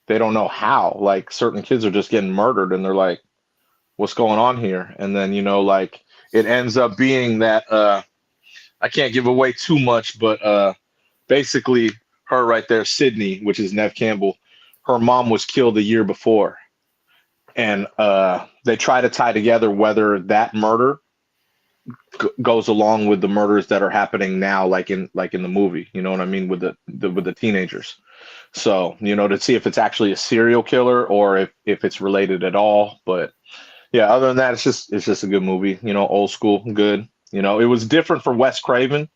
they don't know how. Like certain kids are just getting murdered, and they're like, "What's going on here?" And then like it ends up being that I can't give away too much, but basically her right there, Sydney, which is Nev Campbell, her mom was killed the year before, and they try to tie together whether that murder goes along with the murders that are happening now, like in the movie. You know what I mean, with the teenagers. So to see if it's actually a serial killer or if it's related at all. But yeah, other than that, it's just a good movie. Old school, good. It was different for Wes Craven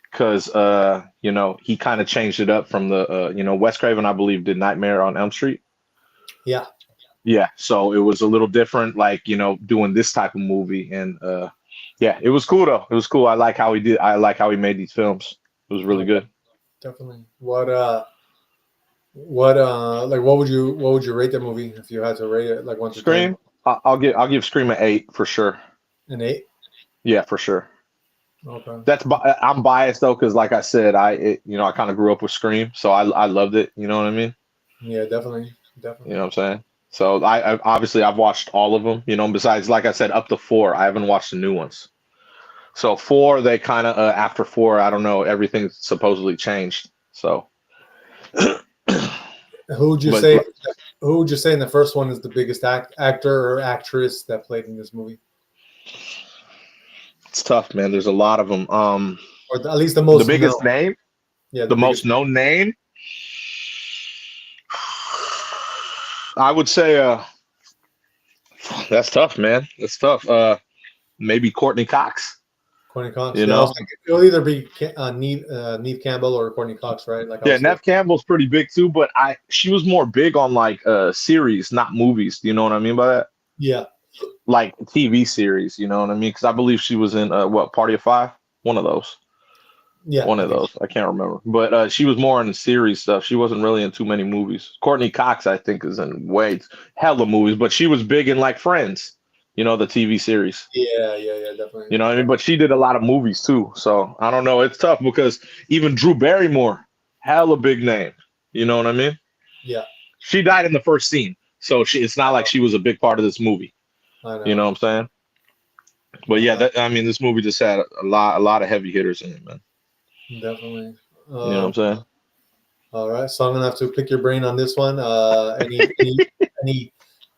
because he kind of changed it up from the Wes Craven, I believe, did Nightmare on Elm Street. yeah. Yeah, so it was a little different, like doing this type of movie, and yeah, it was cool though. It was cool. I like how he did. I like how he made these films. It was really good. Definitely. Like what would you rate the movie if you had to rate it like 1 to 10? Scream. I'll give Scream an 8 for sure. An 8? Yeah, for sure. Okay. I'm biased though because like I said, I kind of grew up with Scream, so I loved it. You know what I mean? Yeah, definitely. You know what I'm saying? So I've watched all of them. Besides, like I said, up to 4, I haven't watched the new ones. So 4, they kind of after 4, I don't know, everything supposedly changed. So Who would you But- say who would you say in the first one is the biggest actor or actress that played in this movie? it's tough, man. There's a lot of them. Or at least the most The biggest known. name, Yeah, the most known name, I would say that's tough, man. That's tough. Maybe Courtney Cox. Courtney Cox. You Yeah, I know? was thinking it'll either be Neve Campbell or Courtney Cox, right? Like I Yeah, was Nev Campbell's pretty big too, but she was more big on like series, not movies. Do you know what I mean by that? yeah, Like TV series, you know what I mean? Because I believe she was in what, Party of Five? One of those. yeah. One of those. I can't remember. But she was more in the series stuff. She wasn't really in too many movies. Courtney Cox, I think, is in hella movies, but she was big in like Friends, the TV series. Yeah, definitely. You know what I mean? But she did a lot of movies too. So I don't know. It's tough because even Drew Barrymore, hella big name. You know what I mean? Yeah, She died in the first scene. So it's not like she was a big part of this movie. I know. You know what I'm saying? But yeah, this movie just had a lot of heavy hitters in it, man. Definitely. You know what I'm saying? All right, so I'm gonna have to pick your brain on this one.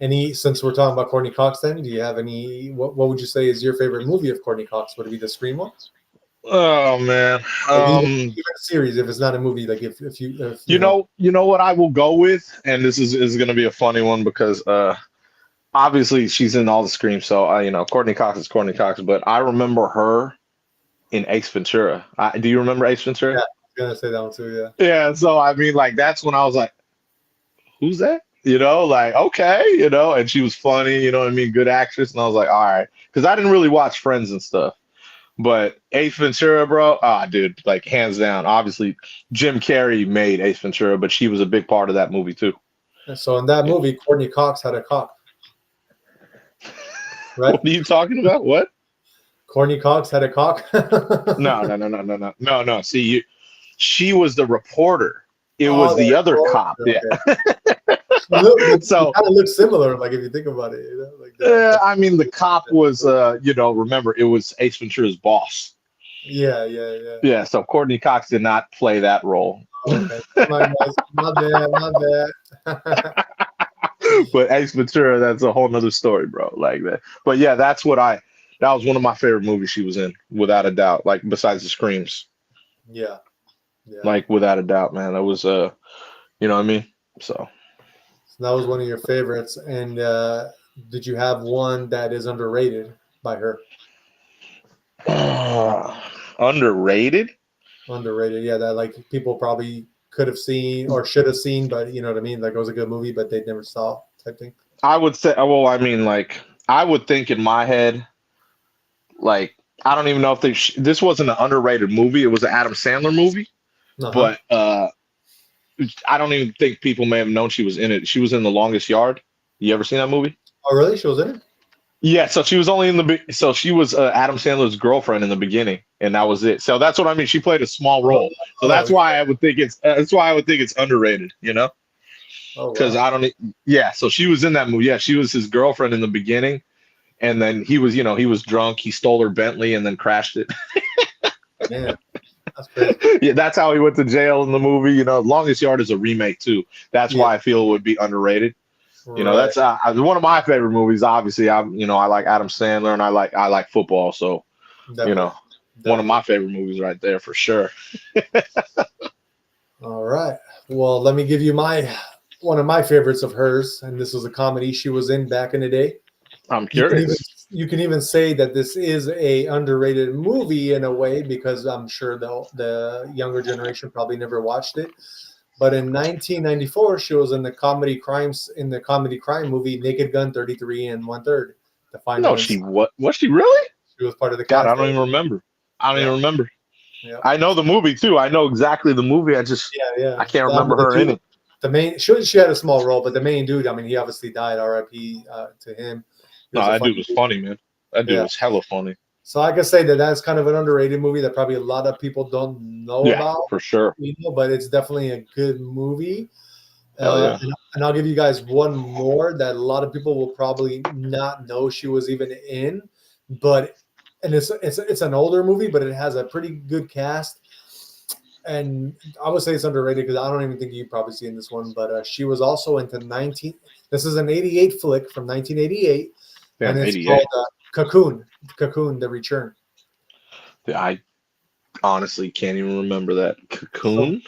Any since we're talking about Courtney Cox, then do you have any? What would you say is your favorite movie of Courtney Cox? Would it be the Scream one? Oh man. Like even a series, if it's not a movie, like if you know what I will go with, and this is going to be a funny one because obviously she's in all the Scream, so Courtney Cox is Courtney Cox, but I remember her in Ace Ventura. Do you remember Ace Ventura? Yeah, I was gonna say that one too. Yeah. Yeah. So I mean, like that's when I was like, "Who's that?" Like okay, and she was funny. You know what I mean? Good actress, and I was like, all right, because I didn't really watch Friends and stuff. But Ace Ventura, bro, dude, like hands down. Obviously, Jim Carrey made Ace Ventura, but she was a big part of that movie too. And so in that movie, Courtney Cox had a cock. Right? What are you talking about? What? Courtney Cox had a cock. No. See, she was the reporter. It was the other cop. Okay. Yeah. So it kind of looks similar, like if you think about it. Like I mean, the cop was, remember, it was Ace Ventura's boss. Yeah. Yeah, so Courtney Cox did not play that role. Okay. My bad. My bad. But Ace Ventura, that's a whole nother story, bro. Like that. But yeah, that was one of my favorite movies she was in, without a doubt. Like besides the screams. Yeah. Yeah. Like without a doubt, man. That was you know what I mean? So So that was one of your favorites. And did you have one that is underrated by her? underrated? Underrated. Yeah, that like people probably could have seen or should have seen, but you know what I mean? Like it was a good movie, but they never saw type thing. I would say, well, I mean, like, I would think in my head, like, I don't even know if this wasn't an underrated movie. It was an Adam Sandler movie, Uh-huh. but I don't even think people may have known she was in it. She was in The Longest Yard. You ever seen that movie? Oh, really? She was in it? Yeah, so she was only in so she was Adam Sandler's girlfriend in the beginning, and that was it. So that's what I mean. She played a small role, so that's why I would think it's underrated. You know, because wow. I don't. Yeah, so she was in that movie. Yeah, she was his girlfriend in the beginning, and then he was drunk. He stole her Bentley and then crashed it. Man, that's crazy. Yeah, that's how he went to jail in the movie. You know, Longest Yard is a remake too. That's why I feel it would be underrated. You know, that's one of my favorite movies. Obviously, I like Adam Sandler and I like football. So, Definitely. One of my favorite movies right there for sure. All right. Well, let me give you one of my favorites of hers, and this was a comedy she was in back in the day. I'm curious. You can even say that this is a underrated movie in a way because I'm sure the younger generation probably never watched it. But in 1994, she was in the comedy crime movie Naked Gun 33 and 1/3. No, was she really? She was part of the God, cast. I don't even remember. Yeah. I know the movie too. I know exactly the movie. I just I can't remember her in it. The main she had a small role, but the main dude, I mean, he obviously died. R.I.P. To him. No, that dude was funny, man. That dude was hella funny. So I can say that that's kind of an underrated movie that probably a lot of people don't know about. For sure. But it's definitely a good movie. And I'll give you guys one more that a lot of people will probably not know she was even in, and it's an older movie, but it has a pretty good cast. And I would say it's underrated because I don't even think you've probably seen this one, but she was also into 19. This is an 88 flick from 1988, and it's 88. called Cocoon, The Return. I honestly can't even remember that. Cocoon?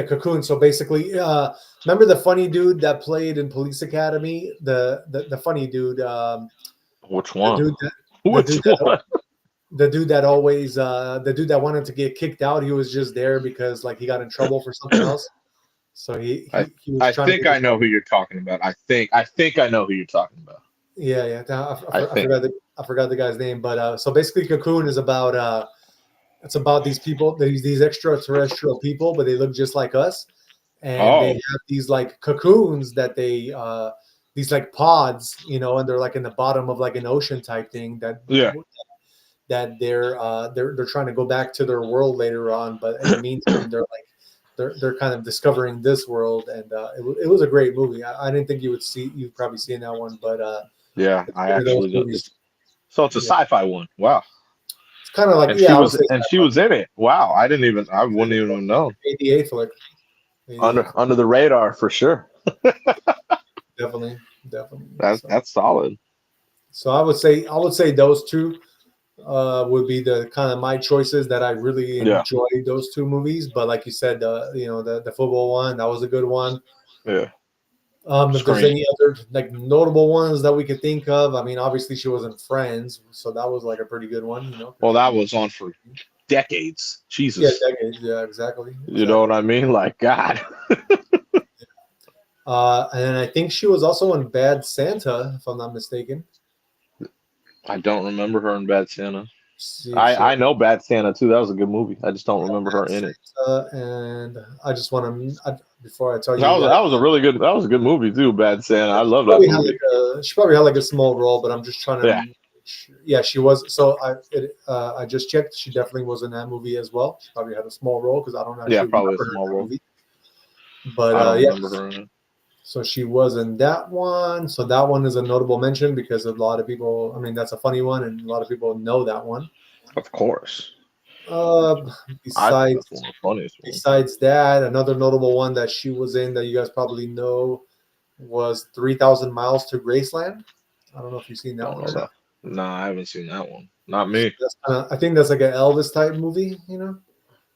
Cocoon. So basically, remember the funny dude that played in Police Academy? The funny dude. Which one? The dude that always the dude that wanted to get kicked out. He was just there because like he got in trouble for something else. So he was I think I know who you're talking about. I think I know who you're talking about. Yeah. I forgot the guy's name, but so basically, Cocoon is about it's about these people, these extraterrestrial people, but they look just like us, and they have these like cocoons that they these like pods, and they're like in the bottom of like an ocean type thing that they're trying to go back to their world later on, but in the meantime they're kind of discovering this world, and it was a great movie. I didn't think you'd probably seen that one, but I actually did. So it's a sci-fi one. Wow. It's kind of like she was in it. Wow, I wouldn't even have known. 88 flick. Under the radar for sure. Definitely. That's solid. So I would say those two would be the kind of my choices that I really enjoy those two movies. But like you said, the football one, that was a good one. Yeah. If there's any other like notable ones that we could think of, I mean, obviously she wasn't Friends, so that was like a pretty good one, Well, that was on for decades. Jesus. Yeah, decades. Yeah, exactly. You know what I mean? Like God. And I think she was also in Bad Santa, if I'm not mistaken. I don't remember her in Bad Santa. I know Bad Santa too. That was a good movie. I just don't remember her in it. And I just want to, before I tell you, that was a good movie too. Bad Santa. I love that movie. She probably had like a small role, but I'm just trying to. Yeah, she was. So I just checked. She definitely was in that movie as well. She probably had a small role because I don't know. Yeah, probably a small role. Movie. But I don't remember her in it. So she was in that one. So that one is a notable mention because a lot of people, I mean, that's a funny one, and a lot of people know that one. Of course. I think Besides that's one of the funniest ones. besides that, another notable one that she was in that you guys probably know was 3,000 Miles to Graceland. I don't know if you've seen that Don't one know or that. not. Nah, I haven't seen that one. Not me. I think that's like an Elvis type movie, you know.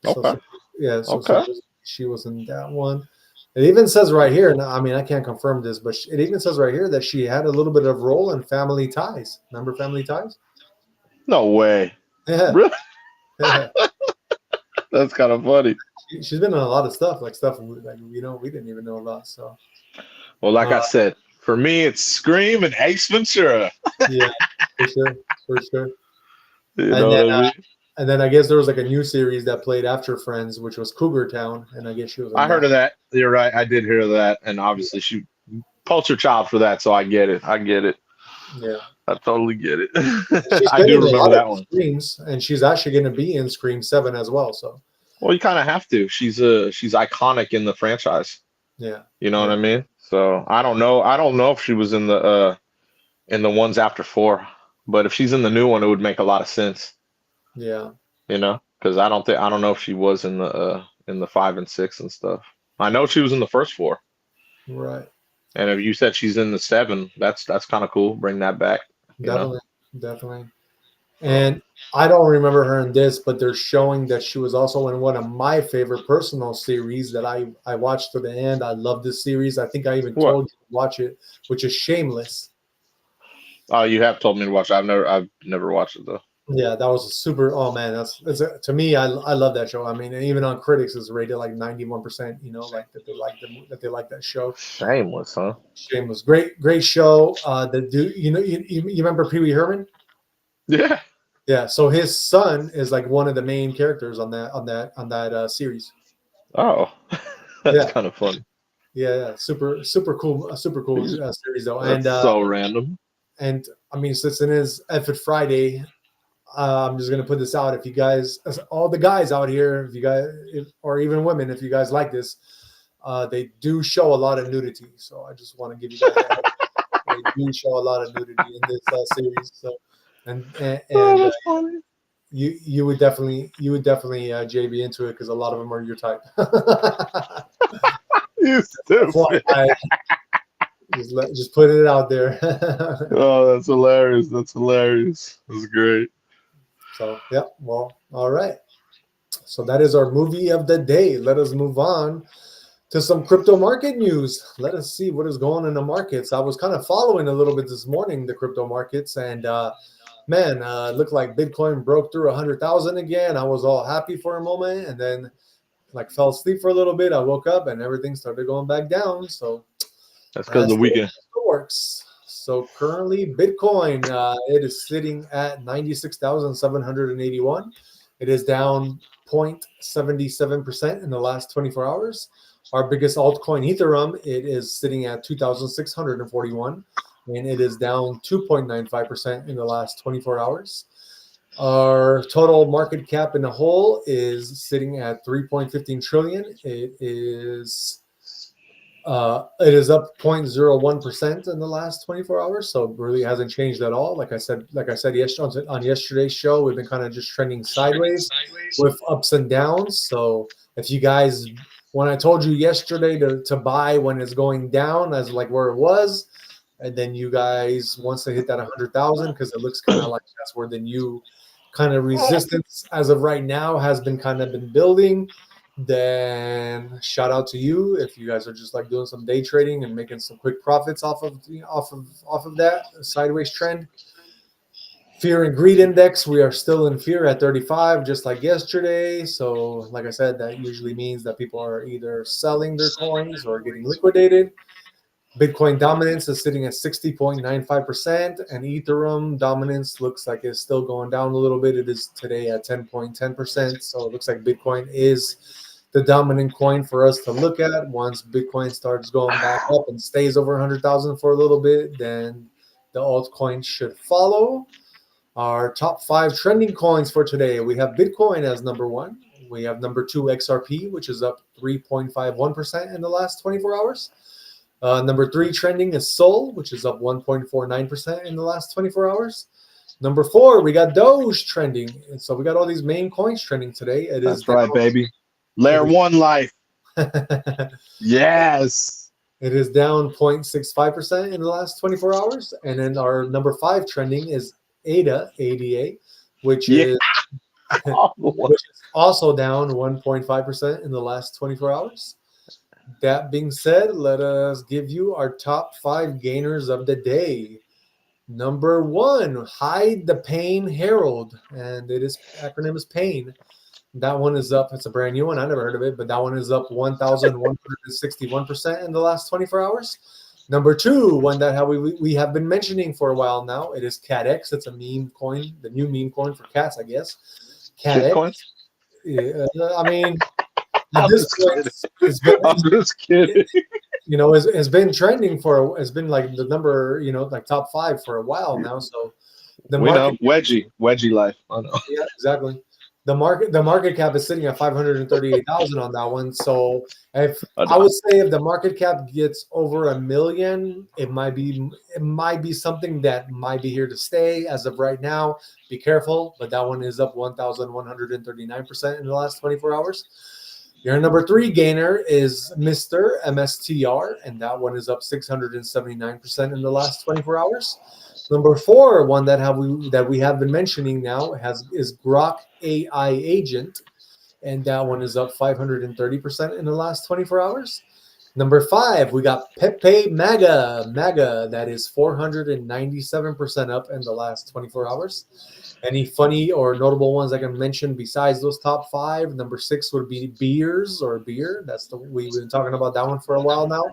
So, Okay. yeah, Okay. she was in that one. It even says right here. Now, I mean, I can't confirm this, but it even says right here that she had a little bit of role in Family Ties. Remember Family Ties? No way. Yeah, Really? yeah. That's kind of funny. She's been in a lot of stuff, like stuff like we didn't even know about. So, Well, like I uh, said, for me, it's Scream and Ace Ventura. yeah, for sure, for sure. You And know then, what I mean? and then I guess there was like a new series that played after Friends, which was Cougar Town, and I guess she was in I heard that. of that. You're right. I did hear of that. And obviously, she poster child for that. So I get it. I get it. Yeah, I totally get it. she's I been do in a remember lot of that one. Screams, and she's actually going to be in Scream 7 as well. So, Well, you kind of have to. She's iconic in the franchise. yeah, You know what yeah, I mean? So I don't know. I don't know if she was in the ones after 4, but if she's in the new one, it would make a lot of sense. yeah. You know, because I don't know if she was in the 5 and 6 and stuff. I know she was in the first 4, Right. and if you said she's in the 7, that's kind of cool. Bring that back. You know. Definitely. Definitely. So And I don't remember her in this, but they're showing that she was also in one of my favorite personal series that I watched to the end. I love this series. I think I even what? told you to watch it, which is Shameless. Oh, you have told me to watch. I've never watched it though. Yeah, that was a super. Oh man, to me. I love that show. I mean, and even on critics, it's rated like 91%. You know, like that they like that show. Shameless, huh? Shameless, great show. The dude, you remember Pee Wee Herman? Yeah. Yeah, so his son is like one of the main characters on that series. Oh, that's Yeah, kind of funny. yeah, super cool, super cool series though. And That's so random. and I mean, since it is Effort Friday, I'm just gonna put this out. If you guys, all the guys out here, if you guys, or even women, if you guys like this, they do show a lot of nudity. So I just want to give you guys that. They do show a lot of nudity in this series. So Oh, and that's funny. you would definitely JB into it because a lot of them are your type. You That's why stupid. I just put it out there. Oh, that's hilarious. That's hilarious. That's great. So yeah, well, all right. So that is our movie of the day. Let us move on to some crypto market news. Let us see what is going on in the markets. I was kind of following a little bit this morning the crypto markets, and man, it looked like Bitcoin broke through 100,000 again. I was all happy for a moment, and then like fell asleep for a little bit. I woke up and everything started going back down. So That's because that's the the way weekend. it works. So currently, Bitcoin it is sitting at 96,781. It is down 0.77% in the last 24 hours. Our biggest altcoin, Ethereum, it is sitting at 2,641, and it is down 2.95% in the last 24 hours. Our total market cap in the whole is sitting at 3.15 trillion. It is up 0.01% in the last 24 hours, so it really hasn't changed at all. Like I said yesterday on yesterday's show, we've been kind of just trending sideways with ups and downs. So if you guys, when I told you yesterday to buy when it's going down, as like where it was, and then you guys once they hit that 100,000, because it looks kind of like that's where the new kind of resistance as of right now has been building, then shout out to you if you guys are just like doing some day trading and making some quick profits off of that sideways trend. Fear and greed index, we are still in fear at 35, just like yesterday. So like I said, that usually means that people are either selling their coins or getting liquidated. Bitcoin dominance is sitting at 60.95%, and Ethereum dominance looks like it's still going down a little bit. It is today at 10.10%. So it looks like Bitcoin is the dominant coin for us to look at. Once Bitcoin starts going back up and stays over 100,000 for a little bit, then the altcoins should follow. Our top 5 trending coins for today, we have Bitcoin as number 1. We have number 2, XRP, which is up 3.51% in the last 24 hours. Number 3 trending is Sol, which is up 1.49% in the last 24 hours. Number 4, we got Doge trending. And so we got all these main coins trending today. That's right, baby. Layer 1 life. Yes. It is down 0.65% in the last 24 hours. And then our number 5 trending is ADA, which is also down 1.5% in the last 24 hours. That being said, let us give you our top 5 gainers of the day. Number 1, Hide the Pain Herald, and acronym is PAIN. That one is up. It's a brand new one. I never heard of it, but that one is up 1,161% in the last 24 hours. Number 2, one that we have been mentioning for a while now. It is CatX. It's a meme coin, the new meme coin for cats, I guess. CatX. I mean, I'm just kidding. Has been trending has been like the number, like top 5 for a while now. So we know wedgie life. I know. Yeah, exactly. The market cap is sitting at 538,000 on that one. So I would say if the market cap gets over $1 million, it might be something that might be here to stay. As of right now, be careful. But that one is up 1,139% in the last 24 hours. Your number 3 gainer is Mr. MSTR, and that one is up 679% in the last 24 hours. Number 4, one that we have been mentioning now is Grok AI Agent, and that one is up 530% in the last 24 hours. Number 5, we got Pepe Maga, that is 497% up in the last 24 hours. Any funny or notable ones I can mention besides those top 5? Number 6 would be Beer. We've been talking about that one for a while now.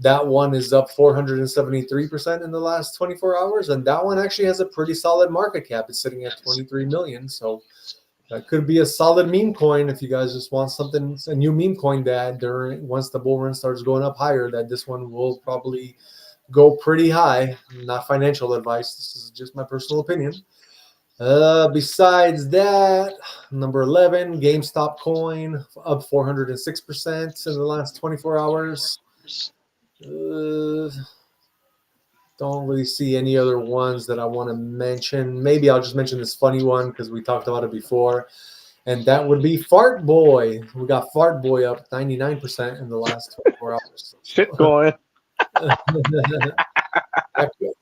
That one is up 473% in the last 24 hours, and that one actually has a pretty solid market cap. It's sitting at 23 million, so that could be a solid meme coin if you guys just want a new meme coin that once the bull run starts going up higher, that this one will probably go pretty high. Not financial advice. This is just my personal opinion. Besides that, number 11, GameStop coin, up 406% in the last 24 hours. Don't really see any other ones that I want to mention. Maybe I'll just mention this funny one because we talked about it before, and that would be Fart Boy. We got Fart Boy up 99% in the last 24 hours. Shit coin.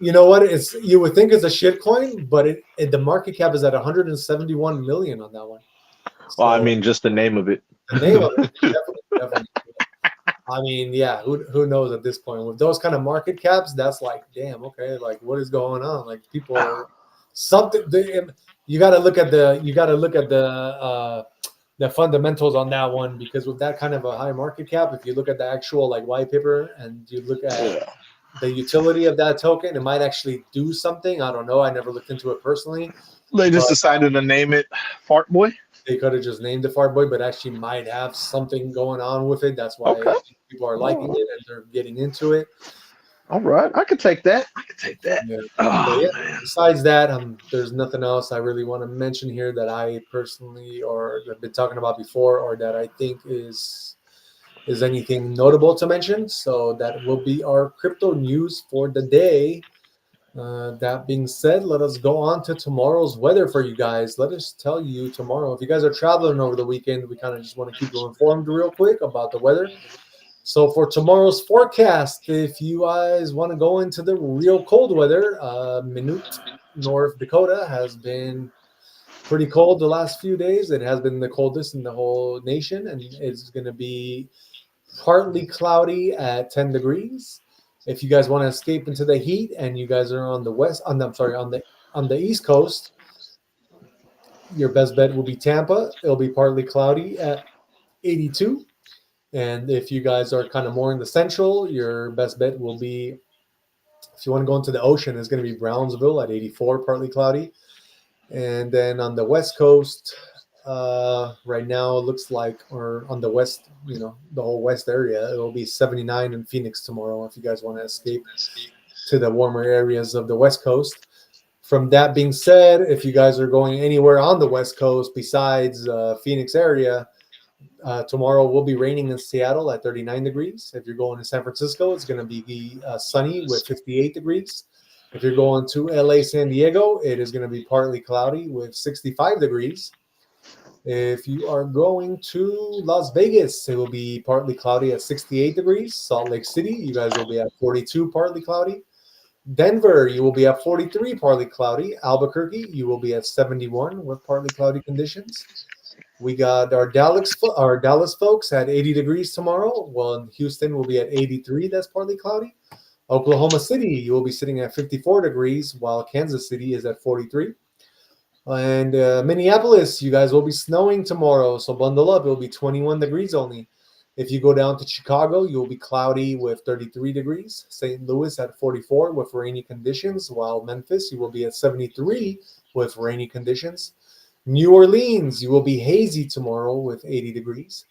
You know what? You would think it's a shit coin, but the market cap is at 171 million on that one. So, well, I mean, just the name of it. The name of it, definitely. I mean, yeah, who knows at this point? With those kind of market caps, that's like, damn, okay, like what is going on? Like people are something. You got to look at the fundamentals on that one, because with that kind of a high market cap, if you look at the actual like white paper and you look at the utility of that token, it might actually do something. I don't know. I never looked into it personally. They just decided to name it Fart Boy. They could have just named it Fart Boy, but actually might have something going on with it. That's why people are liking it and they're getting into it. All right. I could take that. Yeah. Man. Besides that, there's nothing else I really want to mention here that I personally or have been talking about before, or that I think is anything notable to mention. So that will be our crypto news for the day. That being said, let us go on to tomorrow's weather for you guys. Let us tell you tomorrow. If you guys are traveling over the weekend, we kind of just want to keep you informed real quick about the weather. So for tomorrow's forecast, if you guys want to go into the real cold weather, Minute, North Dakota has been pretty cold the last few days. It has been the coldest in the whole nation, and it's going to be partly cloudy at 10 degrees. If you guys want to escape into the heat and you guys are on the East Coast, your best bet will be Tampa. It'll be partly cloudy at 82. And if you guys are kind of more in the central, your best bet will be, if you want to go into the ocean, it's going to be Brownsville at 84, partly cloudy. And then on the West Coast, right now it looks like, or on the west, the whole west area, it will be 79 in Phoenix tomorrow if you guys want to escape to the warmer areas of the West Coast. From that being said, if you guys are going anywhere on the West Coast besides Phoenix area, tomorrow will be raining in Seattle at 39 degrees. If you're going to San Francisco, it's going to be sunny with 58 degrees. If you're going to LA, San Diego, it is going to be partly cloudy with 65 degrees. If you are going to Las Vegas, it will be partly cloudy at 68 degrees. Salt Lake City, you guys will be at 42, partly cloudy. Denver, you will be at 43, partly cloudy. Albuquerque, you will be at 71 with partly cloudy conditions. We got our Dallas folks at 80 degrees tomorrow. Well, Houston will be at 83. That's partly cloudy. Oklahoma City, you will be sitting at 54 degrees, while Kansas City is at 43. And Minneapolis, you guys will be snowing tomorrow, so bundle up. It will be 21 degrees only. If you go down to Chicago, you will be cloudy with 33 degrees. St. Louis at 44 with rainy conditions, while Memphis, you will be at 73 with rainy conditions. New Orleans, you will be hazy tomorrow with 80 degrees.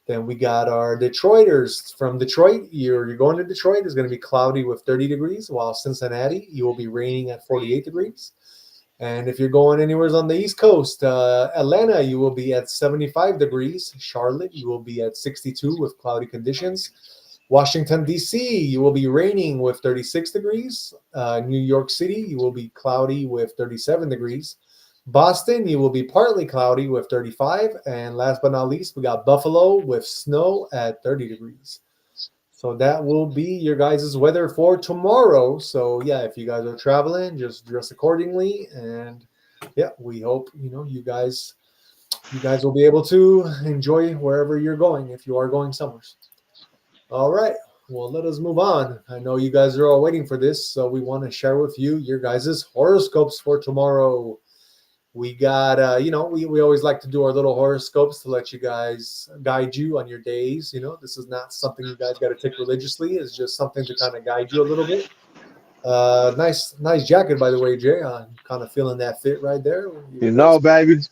Then we got our Detroiters from Detroit. You're going to Detroit. It's going to be cloudy with 30 degrees, while Cincinnati, you will be raining at 48 degrees. And if you're going anywhere on the East Coast, Atlanta, you will be at 75 degrees. Charlotte, you will be at 62 with cloudy conditions. Washington, D.C., you will be raining with 36 degrees. New York City, you will be cloudy with 37 degrees. Boston, you will be partly cloudy with 35. And last but not least, we got Buffalo with snow at 30 degrees. So that will be your guys' weather for tomorrow. So yeah, if you guys are traveling, just dress accordingly. And yeah, we hope, you guys will be able to enjoy wherever you're going if you are going somewhere. All right. Well, let us move on. I know you guys are all waiting for this, so we want to share with you your guys' horoscopes for tomorrow. We got, we always like to do our little horoscopes to let you guys guide you on your days. This is not something you guys got to take religiously. It's just something to kind of guide you a little bit. Nice jacket, by the way, Jay. I'm kind of feeling that fit right there. Baby, it's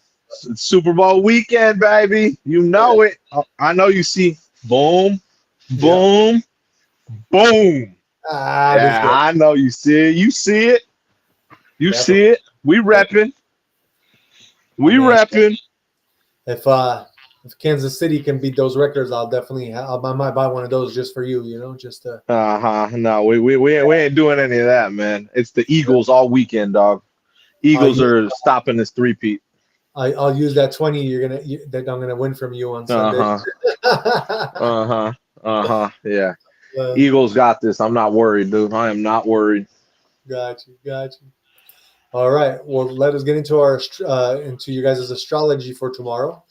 Super Bowl weekend, baby. It. I know you see. Boom, boom, boom. Yeah, I know you see it. You see it. You see it. We repping. We repping. If Kansas City can beat those records, I might buy one of those just for you. Just to. No, we ain't doing any of that, man. It's the Eagles all weekend, dog. Eagles are stopping this three-peat. I'll use that 20 that I'm gonna win from you on Sunday. Yeah. Eagles got this. I'm not worried, dude. I am not worried. Got you. All right. Well, let us get into into you guys' astrology for tomorrow.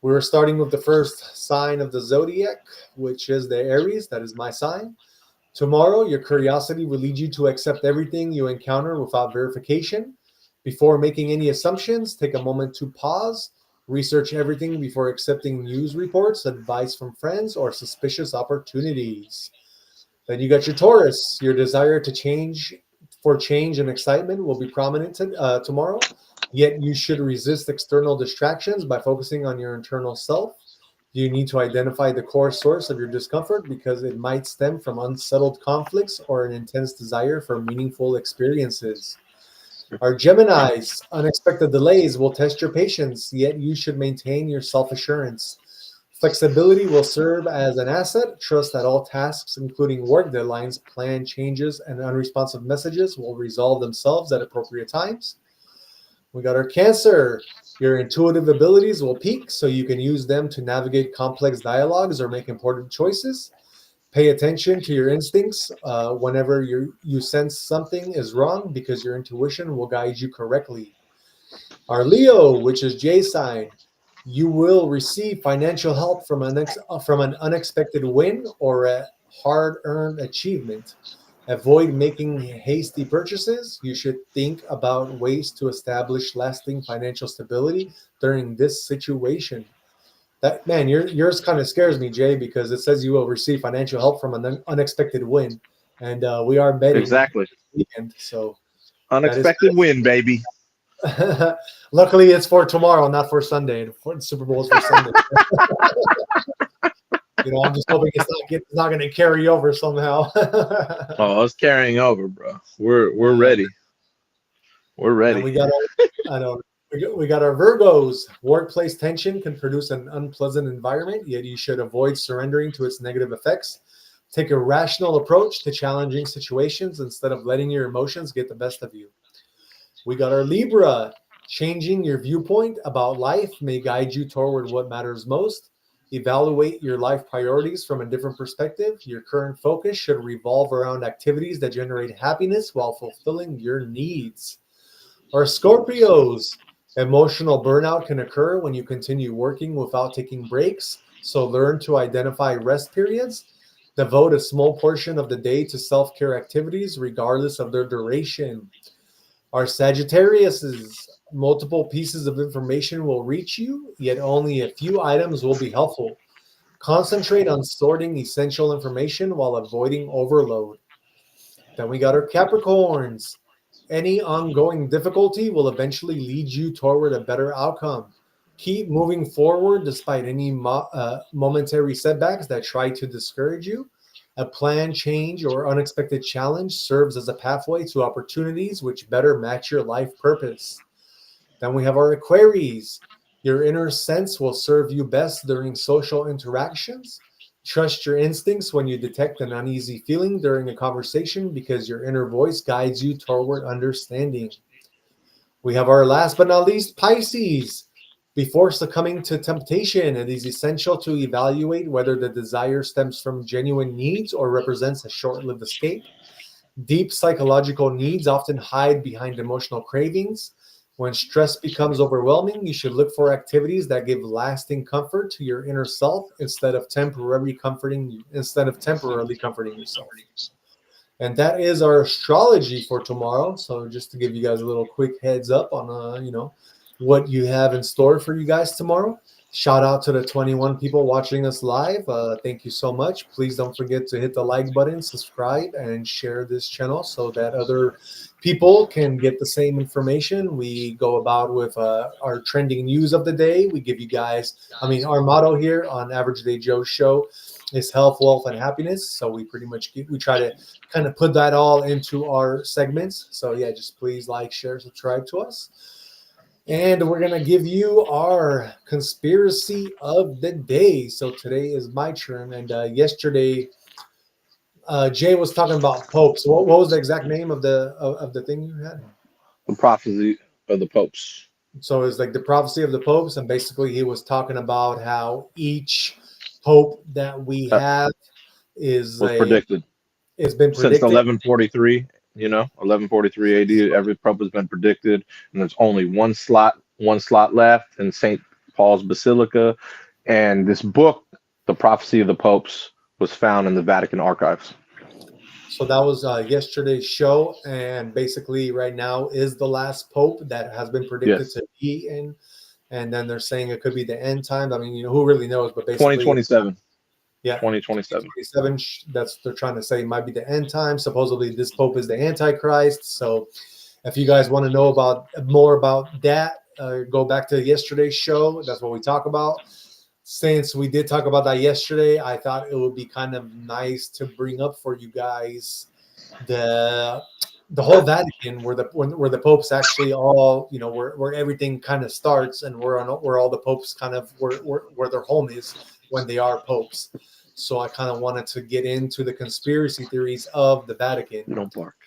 We're starting with the first sign of the zodiac, which is the Aries. That is my sign. Tomorrow, your curiosity will lead you to accept everything you encounter without verification. Before making any assumptions, take a moment to pause. Research everything before accepting news reports, advice from friends, or suspicious opportunities. Then you got your Taurus. Your desire to change and excitement will be prominent tomorrow, yet you should resist external distractions by focusing on your internal self. You need to identify the core source of your discomfort because it might stem from unsettled conflicts or an intense desire for meaningful experiences. Our Geminis, unexpected delays will test your patience, yet you should maintain your self-assurance. Flexibility will serve as an asset. Trust that all tasks, including work deadlines, plan changes, and unresponsive messages, will resolve themselves at appropriate times. We got our Cancer. Your intuitive abilities will peak, so you can use them to navigate complex dialogues or make important choices. Pay attention to your instincts whenever you sense something is wrong, because your intuition will guide you correctly. Our Leo, which is Jay's sign. You will receive financial help from an unexpected win or a hard-earned achievement. Avoid making hasty purchases. You should think about ways to establish lasting financial stability during this situation. Yours kind of scares me, Jay, because it says you will receive financial help from an unexpected win, and we are betting exactly weekend, so unexpected win, baby. Luckily, it's for tomorrow, not for Sunday. The Super Bowl is for Sunday. I'm just hoping it's not going to carry over somehow. Oh, it's carrying over, bro. We're ready. We're ready. And we got our Virgos. Workplace tension can produce an unpleasant environment, yet you should avoid surrendering to its negative effects. Take a rational approach to challenging situations instead of letting your emotions get the best of you. We got our Libra. Changing your viewpoint about life may guide you toward what matters most. Evaluate your life priorities from a different perspective. Your current focus should revolve around activities that generate happiness while fulfilling your needs. Our Scorpios. Emotional burnout can occur when you continue working without taking breaks, so learn to identify rest periods. Devote a small portion of the day to self-care activities, regardless of their duration. Our Sagittariuses, multiple pieces of information will reach you, yet only a few items will be helpful. Concentrate on sorting essential information while avoiding overload. Then we got our Capricorns. Any ongoing difficulty will eventually lead you toward a better outcome. Keep moving forward despite any momentary setbacks that try to discourage you. A planned change or unexpected challenge serves as a pathway to opportunities which better match your life purpose. Then we have our Aquarius. Your inner sense will serve you best during social interactions. Trust your instincts when you detect an uneasy feeling during a conversation because your inner voice guides you toward understanding. We have our last but not least, Pisces. Before succumbing to temptation, it is essential to evaluate whether the desire stems from genuine needs or represents a short-lived escape. Deep psychological needs often hide behind emotional cravings. When stress becomes overwhelming, you should look for activities that give lasting comfort to your inner self instead of temporarily comforting yourself. And that is our astrology for tomorrow. So just to give you guys a little quick heads up on what you have in store for you guys tomorrow. Shout out to the 21 people watching us live. Thank you so much. Please don't forget to hit the like button, subscribe, and share this channel so that other people can get the same information. We go about with our trending news of the day. We give you guys, our motto here on Average Day Joe's show is health, wealth, and happiness. So we pretty much we try to kind of put that all into our segments. So yeah, just please like, share, subscribe to us. And we're going to give you our conspiracy of the day. So today is my turn. And yesterday, Jay was talking about popes. What was the exact name of the thing you had? The prophecy of the popes. So it's like the prophecy of the popes. And basically he was talking about how each pope that we have was predicted. It's been Since predicted. 1143. 1143 AD, every pope has been predicted, and there's only one slot left in St. Paul's Basilica. And this book, The Prophecy of the Popes, was found in the Vatican archives. So that was yesterday's show, and basically right now is the last pope that has been predicted to be in, and then they're saying it could be the end time. Who really knows? But basically, 2027. Yeah, 2027. That's they're trying to say might be the end time. Supposedly, this pope is the Antichrist. So, if you guys want to know more about that, go back to yesterday's show. That's what we talk about. Since we did talk about that yesterday, I thought it would be kind of nice to bring up for you guys the whole Vatican, where the popes actually all where everything kind of starts, and where all the popes kind of where their home is when they are popes. So I kind of wanted to get into the conspiracy theories of the Vatican. You don't bark.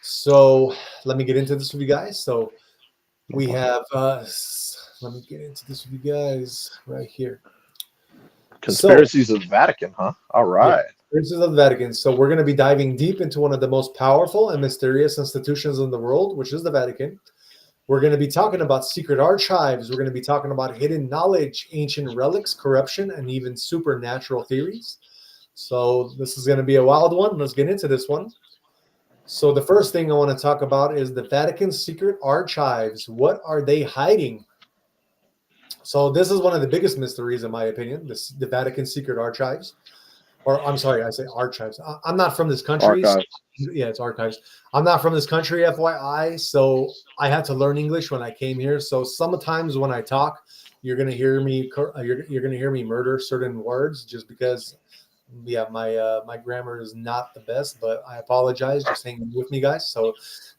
So let me get into this with you guys. So we have let me get into this with you guys right here. Conspiracies of the Vatican, huh? All right. Yeah, conspiracies of the Vatican. So we're going to be diving deep into one of the most powerful and mysterious institutions in the world, which is the Vatican. We're going to be talking about secret archives. We're going to be talking about hidden knowledge, ancient relics, corruption, and even supernatural theories. So this is going to be a wild one. Let's get into this one. So the first thing I want to talk about is the Vatican's secret archives. What are they hiding? So this is one of the biggest mysteries, in my opinion, the Vatican's secret archives. Or I'm sorry, I say archives. I'm not from this country. Archives. Yeah, it's archives. I'm not from this country, FYI. So I had to learn English when I came here. So sometimes when I talk, you're gonna hear me. You're gonna hear me murder certain words just because, yeah, my grammar is not the best. But I apologize. Just hang with me, guys. So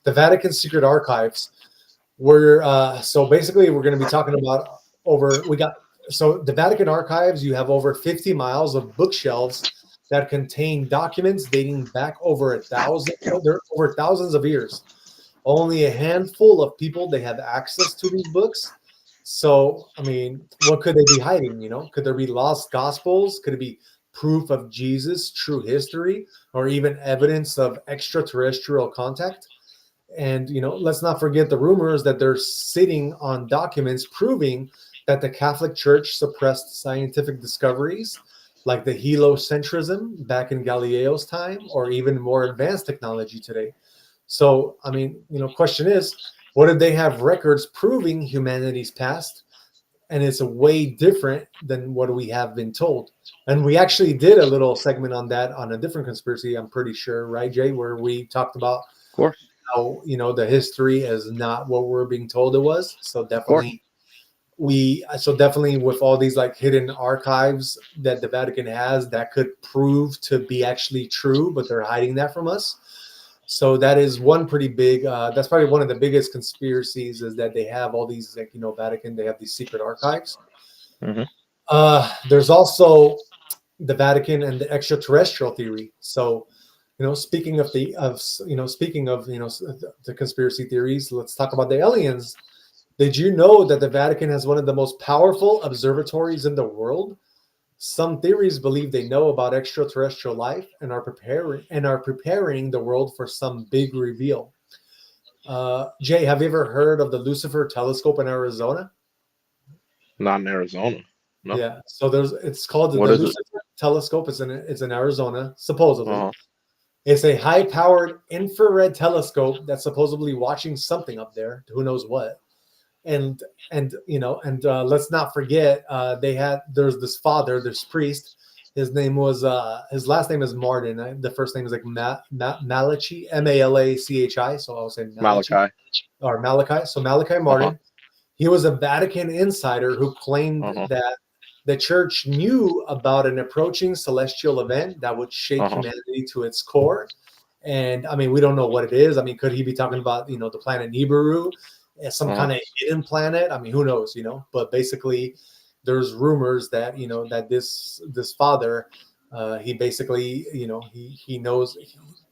the Vatican secret archives. So basically we're gonna be talking about so the Vatican archives. You have over 50 miles of bookshelves that contain documents dating back over over thousands of years. Only a handful of people they have access to these books. So, I mean, what could they be hiding? Could there be lost gospels? Could it be proof of Jesus' true history, or even evidence of extraterrestrial contact? And let's not forget the rumors that they're sitting on documents proving that the Catholic Church suppressed scientific discoveries like the heliocentrism back in Galileo's time, or even more advanced technology today. So, I mean, question is, what if they have records proving humanity's past, and it's way different than what we have been told? And we actually did a little segment on that on a different conspiracy, I'm pretty sure, right, Jay, where we talked about Of course. how the history is not what we're being told it was. So definitely with all these like hidden archives that the Vatican has that could prove to be actually true, but they're hiding that from us. So that is one pretty big. That's probably one of the biggest conspiracies, is that they have all these, like, Vatican. They have these secret archives. Mhm. There's also the Vatican and the extraterrestrial theory. So, speaking of the conspiracy theories, let's talk about the aliens. Did you know that the Vatican has one of the most powerful observatories in the world? Some theories believe they know about extraterrestrial life and are preparing the world for some big reveal. Jay, have you ever heard of the Lucifer telescope in Arizona? Not in Arizona. No. Yeah. So it's called the What is it? Lucifer telescope. It's in Arizona, supposedly. Uh-huh. It's a high-powered infrared telescope that's supposedly watching something up there. Who knows what? And let's not forget, there's this priest. His last name is Martin. The first name is like Malachi, Malachi. So I'll say Malachi. or Malachi. So Malachi Martin. He was a Vatican insider who claimed that the church knew about an approaching celestial event that would shake humanity to its core. And I mean, we don't know what it is. I mean, could he be talking about, the planet Nibiru, some kind of hidden planet? I mean, who knows, but basically there's rumors that, that this father, he basically, he knows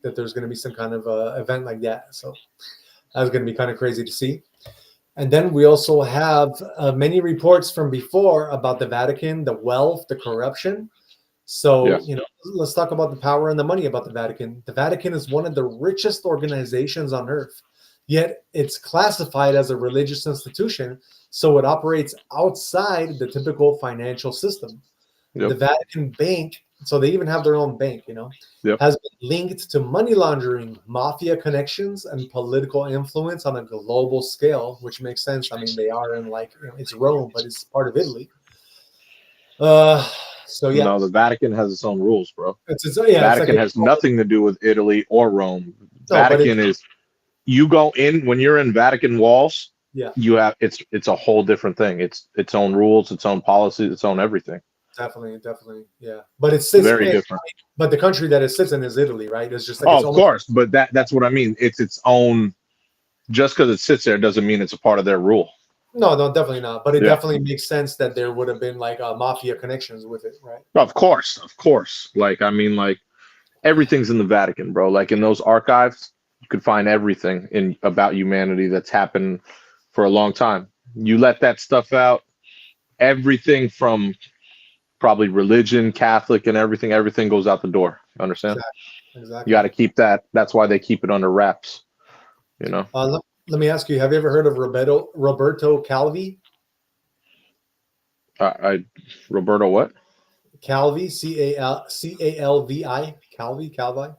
that there's going to be some kind of event like that. So that's going to be kind of crazy to see. And then we also have many reports from before about the Vatican, the wealth, the corruption. So, let's talk about the power and the money about the Vatican. The Vatican is one of the richest organizations on earth, yet it's classified as a religious institution. So it operates outside the typical financial system. The Vatican Bank, so they even have their own bank, has been linked to money laundering, mafia connections, and political influence on a global scale, which makes sense. I mean, they are in it's Rome, but it's part of Italy. So yeah. No, the Vatican has its own rules, bro. Vatican has nothing to do with Italy or Rome. No, Vatican is, you go in, when you're in Vatican walls, you have it's a whole different thing. It's its own rules, its own policies, its own everything. Definitely, yeah. But it's very different. But the country that it sits in is Italy, right? It's just of course, but that's what I mean. It's its own. Just because it sits there doesn't mean it's a part of their rule. No, definitely not. But it definitely makes sense that there would have been mafia connections with it, right? Of course. Like, I mean, like, everything's in the Vatican, bro. Like, in those archives, you could find everything about humanity that's happened for a long time. You let that stuff out, everything from probably religion, Catholic, and everything goes out the door. You understand? Exactly. You got to keep that. That's why they keep it under wraps. Let me ask you: have you ever heard of Roberto Calvi? Roberto what? Calvi, Calvi. Calvi.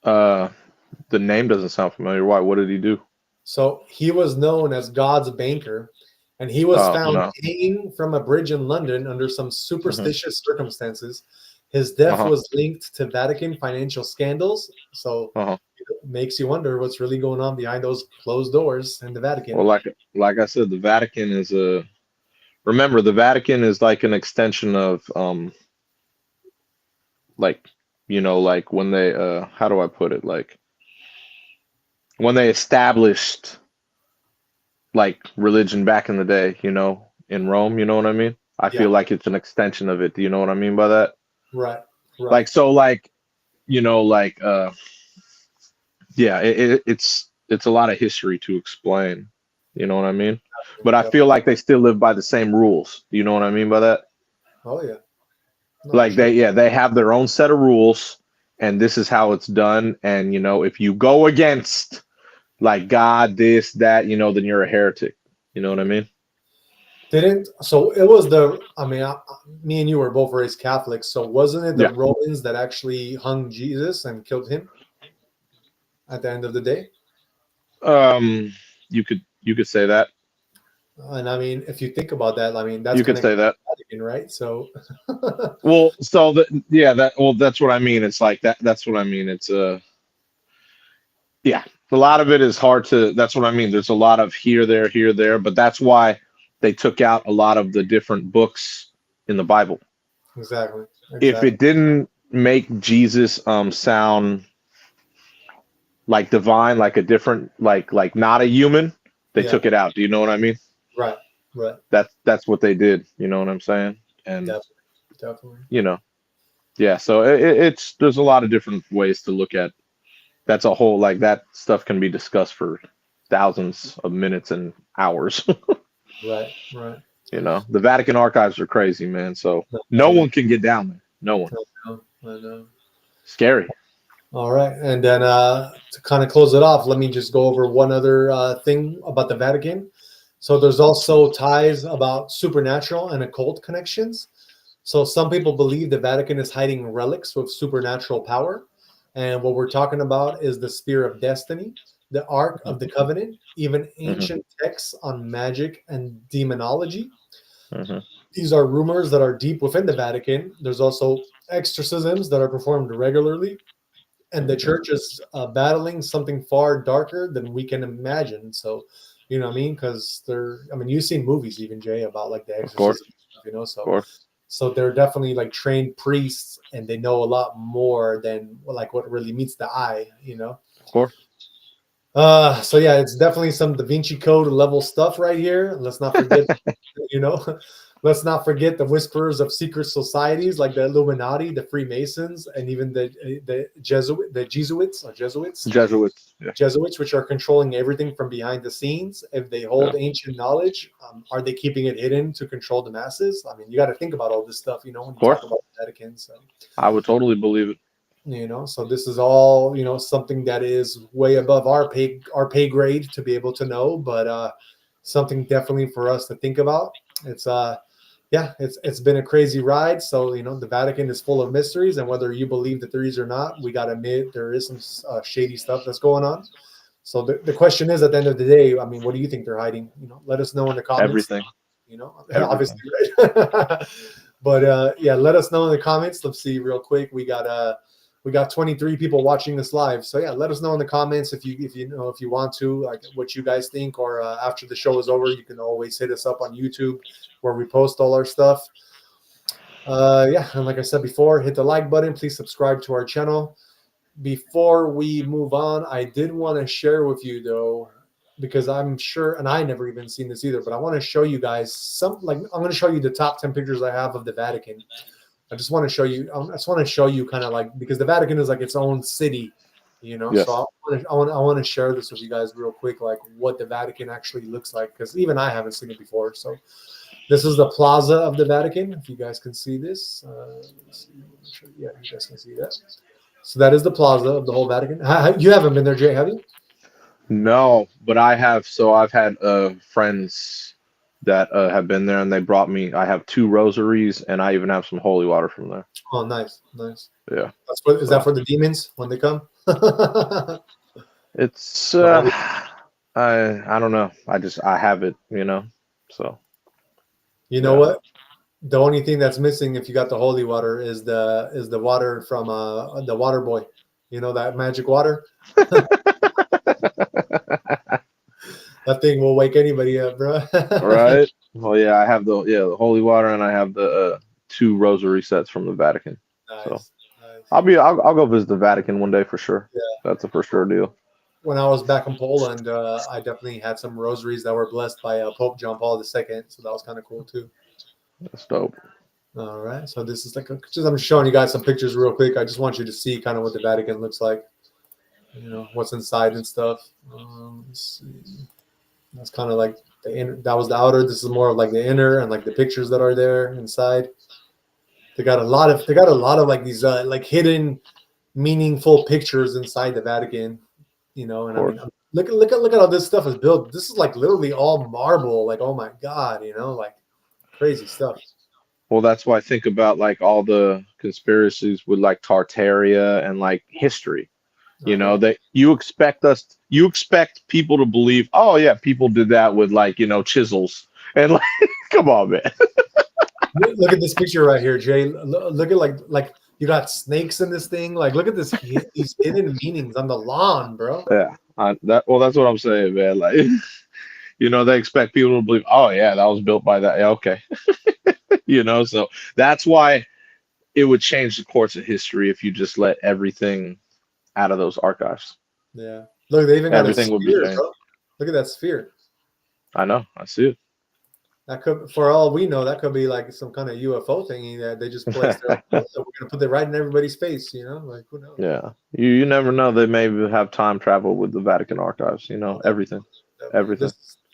The name doesn't sound familiar. Why? What did he do? So he was known as God's banker, and he was found hanging from a bridge in London under some superstitious circumstances. His death was linked to Vatican financial scandals. So it makes you wonder what's really going on behind those closed doors in the Vatican. Well, like I said, the Vatican is remember, the Vatican is like an extension of like when they how do I put it? Like, when they established like religion back in the day, in Rome, you know what I mean? I feel like it's an extension of it. Do you know what I mean by that? Right. Right. Like, so like, you know, like, yeah, it's a lot of history to explain. You know what I mean? But I Yeah. feel like they still live by the same rules. Do you know what I mean by that? Oh yeah. No, for Like sure. they have their own set of rules, and this is how it's done. And you know, if you go against like God, this, that, you know, then you're a heretic. You know what I mean? Didn't so it was the I mean me and you were both raised Catholics, so wasn't it the Yeah. Romans that actually hung Jesus and killed him at the end of the day? Um, you could say that. And I mean, if you think about that, I mean that's You could connected say to that. the Vatican, right? So Well, so that yeah, that well, that's what I mean. It's like that. That's what I mean. It's yeah, a lot of it is hard to. That's what I mean. There's a lot of here, there, but that's why they took out a lot of the different books in the Bible. exactly, If exactly. it didn't make Jesus sound like divine, like a different, like not a human, they Yeah, took it out. Do you know what I mean? right, right. That's what they did. You know what I'm saying? And Definitely, definitely. you know, yeah. So it's there's a lot of different ways to look at. That's a whole like that stuff can be discussed for thousands of minutes and hours. Right, right. You know, the Vatican archives are crazy, man. So no I one can get down there. No one. know, I know. Scary. All right, and then to kind of close it off, let me just go over one other thing about the Vatican. So there's also ties about supernatural and occult connections. So some people believe the Vatican is hiding relics with supernatural power, and what we're talking about is the Spear of Destiny, the Ark of the Covenant, even Hmm. ancient texts on magic and demonology. Hmm. These are rumors that are deep within the Vatican. There's also exorcisms that are performed regularly, and the Hmm. church is battling something far darker than we can imagine. So, you know what I mean? Because I mean, you've seen movies even, Jay, about like the Of course. exorcism, you know. Of So, course. so they're definitely like trained priests, and they know a lot more than like what really meets the eye, you know. Of course. So yeah, it's definitely some Da Vinci Code level stuff right here. Let's not forget, you know, let's not forget the whisperers of secret societies like the Illuminati, the Freemasons, and even the Jesuits. Yeah. Jesuits, which are controlling everything from behind the scenes. If they Yeah. hold ancient knowledge, are they keeping it hidden to control the masses? I mean, you got to think about all this stuff, you know, when Of you talk course. about the Vatican. So I would totally believe it. you know, so this is all, you know, something that is way above our pay grade to be able to know, but something definitely for us to think about. It's yeah, it's been a crazy ride. So, you know, the Vatican is full of mysteries, and whether you believe the theories or not, we got to admit there is some shady stuff that's going on. So the question is, at the end of the day, I mean, what do you think they're hiding? You know, let us know in the comments. Everything. You know, obviously, Everything. right? But yeah, let us know in the comments. Let's see real quick. We got 23 people watching this live. So yeah, let us know in the comments if you know if you want to, like what you guys think, or after the show is over, you can always hit us up on YouTube where we post all our stuff. Yeah, and like I said before, hit the like button. Please subscribe to our channel. Before we move on, I did want to share with you though, because I'm sure, and I never even seen this either, but I want to show you guys some, like I'm going to show you the top 10 pictures I have of the Vatican. I just want to show you. I just want to show you kind of like, because the Vatican is like its own city, you know. So Yes. I want to share this with you guys real quick, like what the Vatican actually looks like, because even I haven't seen it before. So this is the Plaza of the Vatican. If you guys can see this, let's see. Yeah, you guys can see that. So that is the Plaza of the whole Vatican. You haven't been there, Jay, have you? No, but I have. So I've had friends that have been there, and they brought me. I have 2 rosaries, and I even have some holy water from there. Oh, nice, nice. Yeah. Is that So for the demons when they come? it's The holy. I don't know. I have it. You know. So You know yeah. what? The only thing that's missing if you got the holy water is the water from the water boy. You know that magic water? That thing will wake anybody up, bro. Right. Well, yeah, I have the holy water, and I have the 2 rosary sets from the Vatican. So Nice, nice. I'll go visit the Vatican one day for sure. Yeah. That's a for sure deal. When I was back in Poland, I definitely had some rosaries that were blessed by Pope John Paul II. So that was kind of cool too. That's dope. All right. So this is like I'm showing you guys some pictures real quick. I just want you to see kind of what the Vatican looks like. You know what's inside and stuff. Let's see. That's kind of like the inner. That was the outer. This is more of like the inner and like the pictures that are there inside. They got a lot of like these like hidden, meaningful pictures inside the Vatican. You know, and I mean, look at how this stuff is built. This is like literally all marble. Like, oh my god, you know, like crazy stuff. Well, that's why I think about like all the conspiracies with like Tartaria and like history. You know, that you expect people to believe, oh yeah, people did that with like, chisels. And like, come on, man. Look at this picture right here, Jay. Look at like you got snakes in this thing. Like, look at these hidden meanings on the lawn, bro. Yeah. That's what I'm saying, man. Like, they expect people to believe, oh yeah, that was built by that. Yeah, okay. So that's why it would change the course of history if you just let everything out of those archives. Yeah. Look, they even got Everything would be changed. bro. Look at that sphere. I know. I see it. That could, for all we know, that could be like some kind of UFO thingy that they just placed there. We're gonna put it right in everybody's face, like who knows? Yeah, you never know. They may have time travel with the Vatican archives. Everything.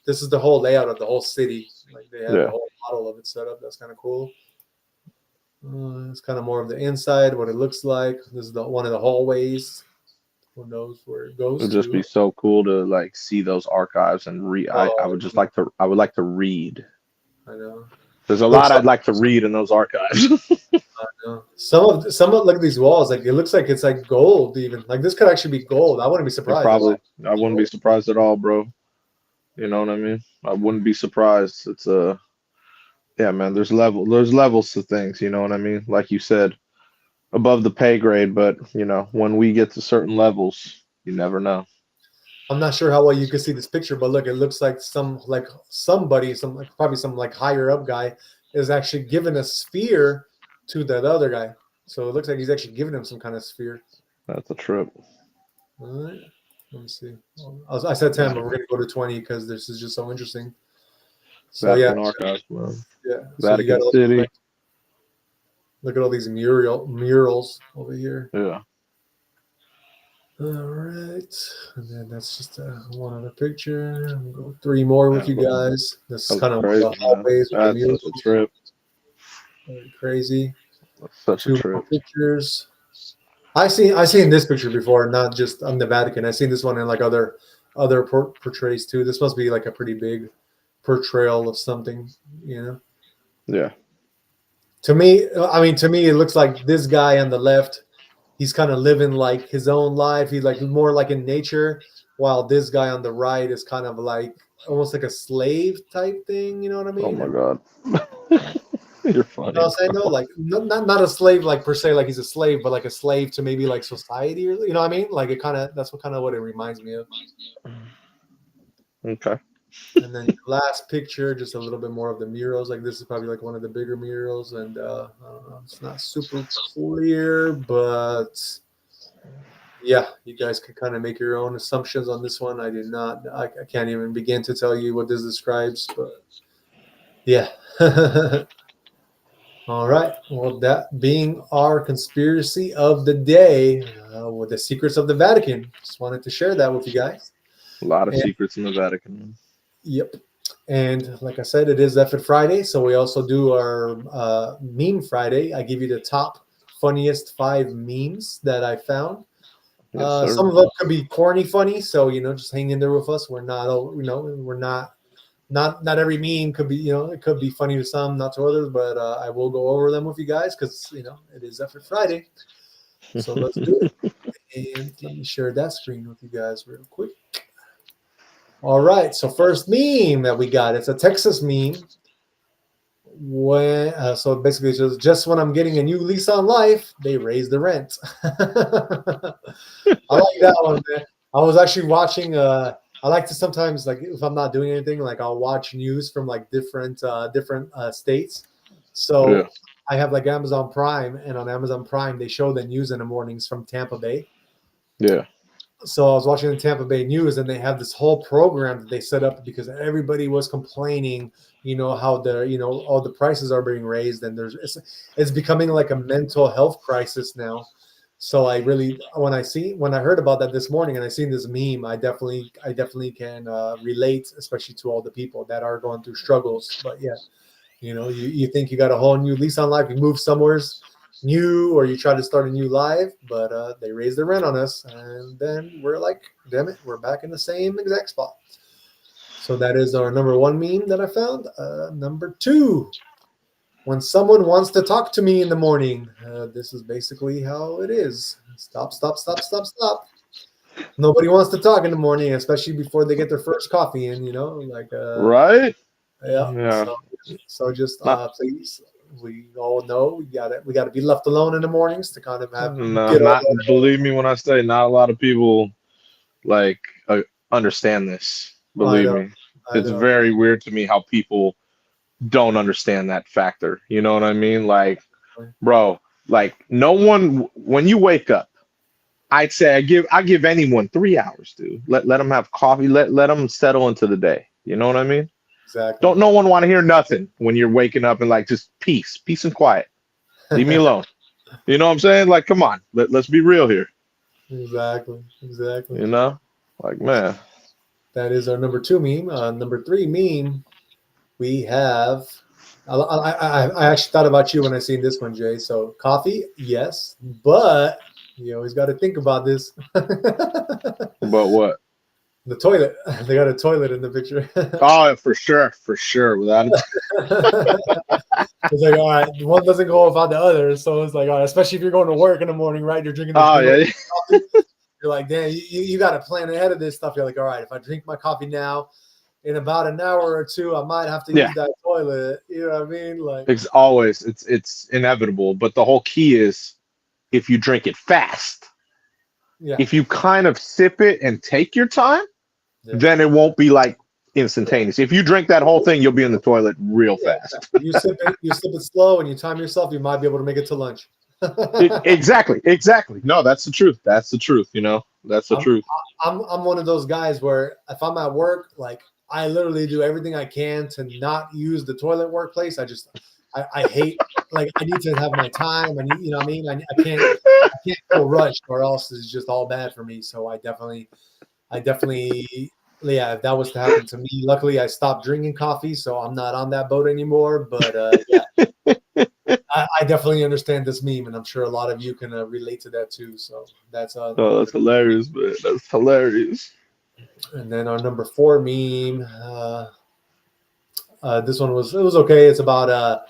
This is the whole layout of the whole city. Like they have the whole model of it set up. That's kind of cool. It's kind of more of the inside, what it looks like. This is one of the hallways. Who knows where it goes? It'd just be so cool to like see those archives and read. I would just like to. I would like to read. I know. There's a lot I'd like to read in those archives. I know. Some of look at these walls. Like it looks like it's like gold. Even like this could actually be gold. I wouldn't be surprised. I wouldn't be surprised at all, bro. You know what I mean? I wouldn't be surprised. It's yeah, man. There's levels to things. You know what I mean? Like you said, above the pay grade. But when we get to certain levels, you never know. I'm not sure how well you can see this picture, but look, it looks like somebody, probably some like higher up guy is actually giving a sphere to that other guy. So it looks like he's actually giving him some kind of sphere. That's a trip. All right. Let me see. I said 10, but we're going to go to 20 because this is just so interesting. So Vatican archives, man. Yeah. Vatican City. Look at all these murals over here. Yeah. All right, and then that's just one other picture. I'm going to go 3 more with you guys. This is kind of crazy, the hallways. That's such a trip. Very crazy. That's such a trip. Pictures. I seen this picture before, not just on the Vatican. I seen this one in like other portrays too. This must be like a pretty big portrayal of something, Yeah. To me, it looks like this guy on the left. He's kind of living like his own life. He's like more like in nature, while this guy on the right is kind of like almost like a slave type thing. You know what I mean? Oh my god, you're funny. You know what I'm saying? No, like not a slave like per se, like he's a slave, but like a slave to maybe like society, or you know what I mean? Like that's what it reminds me of. Okay. And then the last picture, just a little bit more of the murals. Like this is probably like one of the bigger murals, and I don't know, it's not super clear, but yeah, you guys can kind of make your own assumptions on this one. I can't even begin to tell you what this describes, but yeah. All right. Well, that being our conspiracy of the day, with the secrets of the Vatican, just wanted to share that with you guys. A lot of secrets in the Vatican. Yep. And like I said, it is Effort Friday, so we also do our Meme Friday. I give you the top funniest 5 memes that I found. Yes, some of them could be corny funny, so just hang in there with us. We're not, we're not every meme could be, it could be funny to some, not to others, but I will go over them with you guys because it is Effort Friday. So let's do it. And let me share that screen with you guys real quick. All right, so first meme that we got, it's a Texas meme. So basically, it's just when I'm getting a new lease on life, they raise the rent. I like that one, man. I was actually watching. I like to sometimes, like, if I'm not doing anything, like I'll watch news from like different states. So I have like Amazon Prime, and on Amazon Prime they show the news in the mornings from Tampa Bay. Yeah. So I was watching the Tampa Bay News, and they have this whole program that they set up because everybody was complaining, how all the prices are being raised, and it's becoming like a mental health crisis now. So when I heard about that this morning, and I seen this meme, I definitely can relate, especially to all the people that are going through struggles. But yeah, you think you got a whole new lease on life, you move somewheres new, or you try to start a new life, but they raise the rent on us, and then we're like, damn it, we're back in the same exact spot. So that is our number one meme that I found. Number two, when someone wants to talk to me in the morning, this is basically how it is. Stop, stop, stop, stop, stop. Nobody wants to talk in the morning, especially before they get their first coffee in, Right? yeah. Yeah. So just Not, please, we all know we gotta be left alone in the mornings to kind of no, get all not. that. Believe me when I say, not a lot of people like understand this. I Believe know, me, I it's know. very weird to me how people don't understand that factor. You know what I mean? Like, bro, like no one when you wake up, I'd say I give anyone 3 hours, dude. Let them have coffee. Let them settle into the day. You know what I mean? Exactly. Don't no one want to hear nothing when you're waking up and like just peace and quiet. Leave me alone. You know what I'm saying? Like, come on, let's be real here. Exactly. You know, like man, That is our number two meme. Number three meme, we have. I actually thought about you when I seen this one, Jay. So coffee, yes, but you always got to think about this. but what? The toilet. They got a toilet in the picture. Oh, for sure, without it. It's like, all right, one doesn't go without the other. So it's like, all right, especially if you're going to work in the morning, right? You're drinking this Oh big old yeah, coffee. You're like, damn, you got to plan ahead of this stuff. You're like, all right, if I drink my coffee now, in about an hour or two, I might have to yeah. use that toilet. You know what I mean? Like, It's inevitable. But the whole key is if you drink it fast. yeah, If you kind of sip it and take your time, yeah, then it won't be like instantaneous. If you drink that whole thing, you'll be in the toilet real yeah. fast. You sip it slow, and you time yourself. You might be able to make it to lunch. Exactly. No, that's the truth. That's the truth. That's the I'm truth. I'm one of those guys where if I'm at work, like I literally do everything I can to not use the toilet workplace. I hate, like, I need to have my time. I need, you know what I mean? I can't feel rushed, or else it's just all bad for me. So I definitely, yeah, if that was to happen to me, luckily I stopped drinking coffee, so I'm not on that boat anymore. But yeah, I definitely understand this meme, and I'm sure a lot of you can relate to that too. So that's Oh, that's hilarious, man. That's hilarious. and then our number four meme. This one was okay. It's about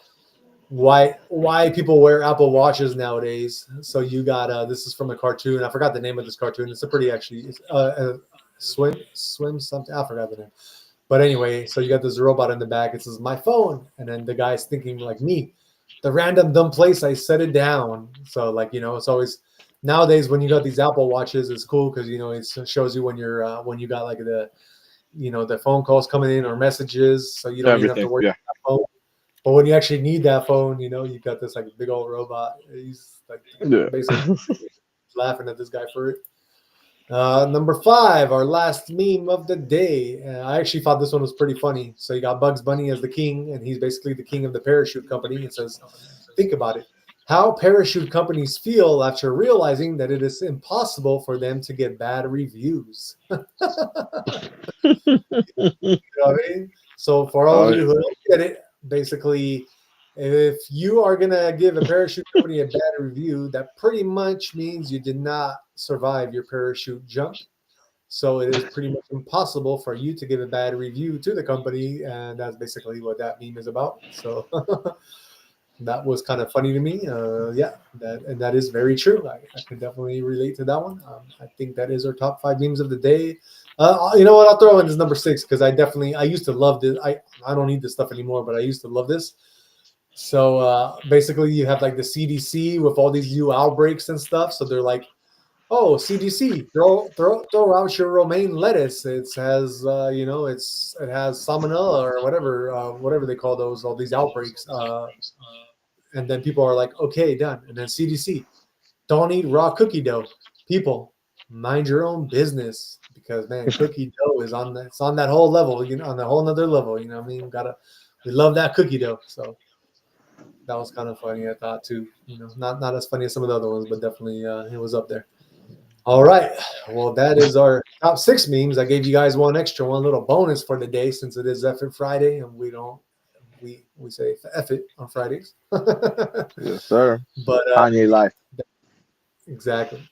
why people wear Apple Watches nowadays. So you got this is from a cartoon. I forgot the name of this cartoon. It's a pretty actually it's, swim something. I forgot the name. But anyway, so you got this robot in the back. It says my phone, and then the guy's thinking like me, the random dumb place I set it down. So like it's always nowadays when you got these Apple Watches, it's cool because it shows you when you got like the phone calls coming in or messages, so you don't even have to Everything. worry Yeah. about that phone. But when you actually need that phone, you got this like big old robot. He's like Yeah. basically laughing at this guy for it. Number five, our last meme of the day. I actually thought this one was pretty funny. So you got Bugs Bunny as the king, and he's basically the king of the parachute company. It says, think about it. How parachute companies feel after realizing that it is impossible for them to get bad reviews. You know what I mean? So for all of Oh, you who don't get it, basically, if you are gonna give a parachute company a bad review, that pretty much means you did not survive your parachute jump. So it is pretty much impossible for you to give a bad review to the company, and that's basically what that meme is about. So that was kind of funny to me. Yeah, that is very true. I can definitely relate to that one. I think that is our top five memes of the day. You know what? I'll throw in this number six because I used to love this. I don't need this stuff anymore, but I used to love this. So basically, you have like the CDC with all these new outbreaks and stuff. So they're like, "Oh, CDC, throw out your romaine lettuce. It has it has salmonella or whatever they call those all these outbreaks." And then people are like, "Okay, done." And then CDC, don't eat raw cookie dough. People, mind your own business, because man, cookie dough is on it's on that whole level, on the whole nother level. You know what I mean? We love that cookie dough. So that was kind of funny, I thought too. Not as funny as some of the other ones, but definitely it was up there. All right. Well, that is our top 6 memes. I gave you guys one little bonus for the day, since it is F It Friday, and we say F it on Fridays. Yes, sir. But Kanye life. exactly.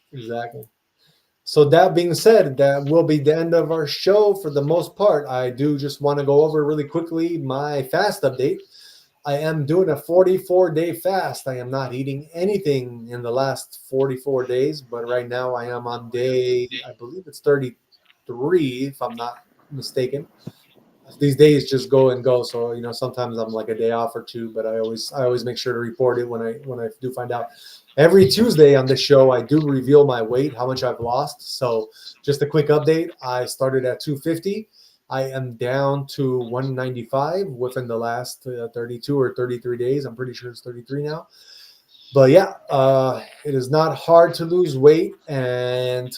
So that being said, that will be the end of our show for the most part. I do just want to go over really quickly my fast update. I am doing a 44-day fast. I am not eating anything in the last 44 days, but right now I am on day, I believe it's 33, if I'm not mistaken. These days just go and go. So, sometimes I'm like a day off or two, but I always make sure to report it when I do find out. Every Tuesday on this show, I do reveal my weight, how much I've lost. So just a quick update. I started at 250. I am down to 195 within the last 32 or 33 days. I'm pretty sure it's 33 now. But yeah, it is not hard to lose weight. And,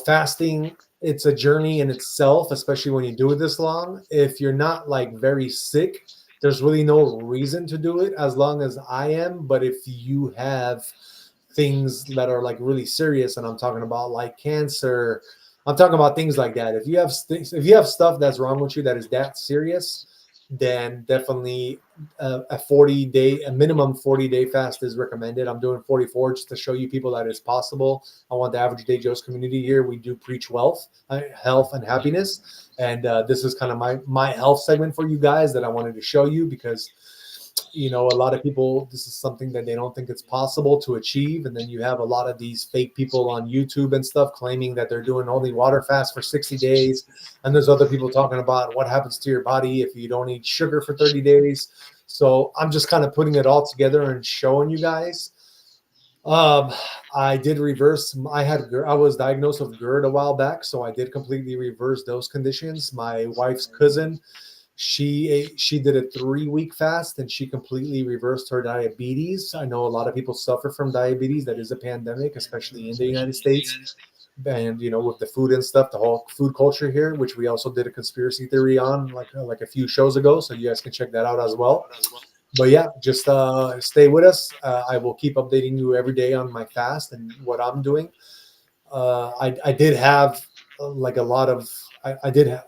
fasting, it's a journey in itself, especially when you do it this long. If you're not like very sick, there's really no reason to do it, as long as I am. But if you have things that are like really serious, and I'm talking about like cancer, I'm talking about things like that. If you have stuff that's wrong with you that is that serious, then definitely a minimum 40-day fast is recommended. I'm doing 44 just to show you people that it's possible. I want the Average Day Joes community here. We do preach wealth, health, and happiness. And this is kind of my health segment for you guys that I wanted to show you, because a lot of people, this is something that they don't think it's possible to achieve. And then you have a lot of these fake people on YouTube and stuff claiming that they're doing only water fast for 60 days. And there's other people talking about what happens to your body if you don't eat sugar for 30 days. So I'm just kind of putting it all together and showing you guys. I did reverse. I was diagnosed with GERD a while back, so I did completely reverse those conditions. My wife's cousin, she did a 3-week fast, and she completely reversed her diabetes. I know a lot of people suffer from diabetes. That is a pandemic, especially in the United States. And with the food and stuff, the whole food culture here, which we also did a conspiracy theory on like a few shows ago, so you guys can check that out as well. But yeah, just stay with us. I will keep updating you every day on my fast and what I'm doing. I did have like a lot of I did have.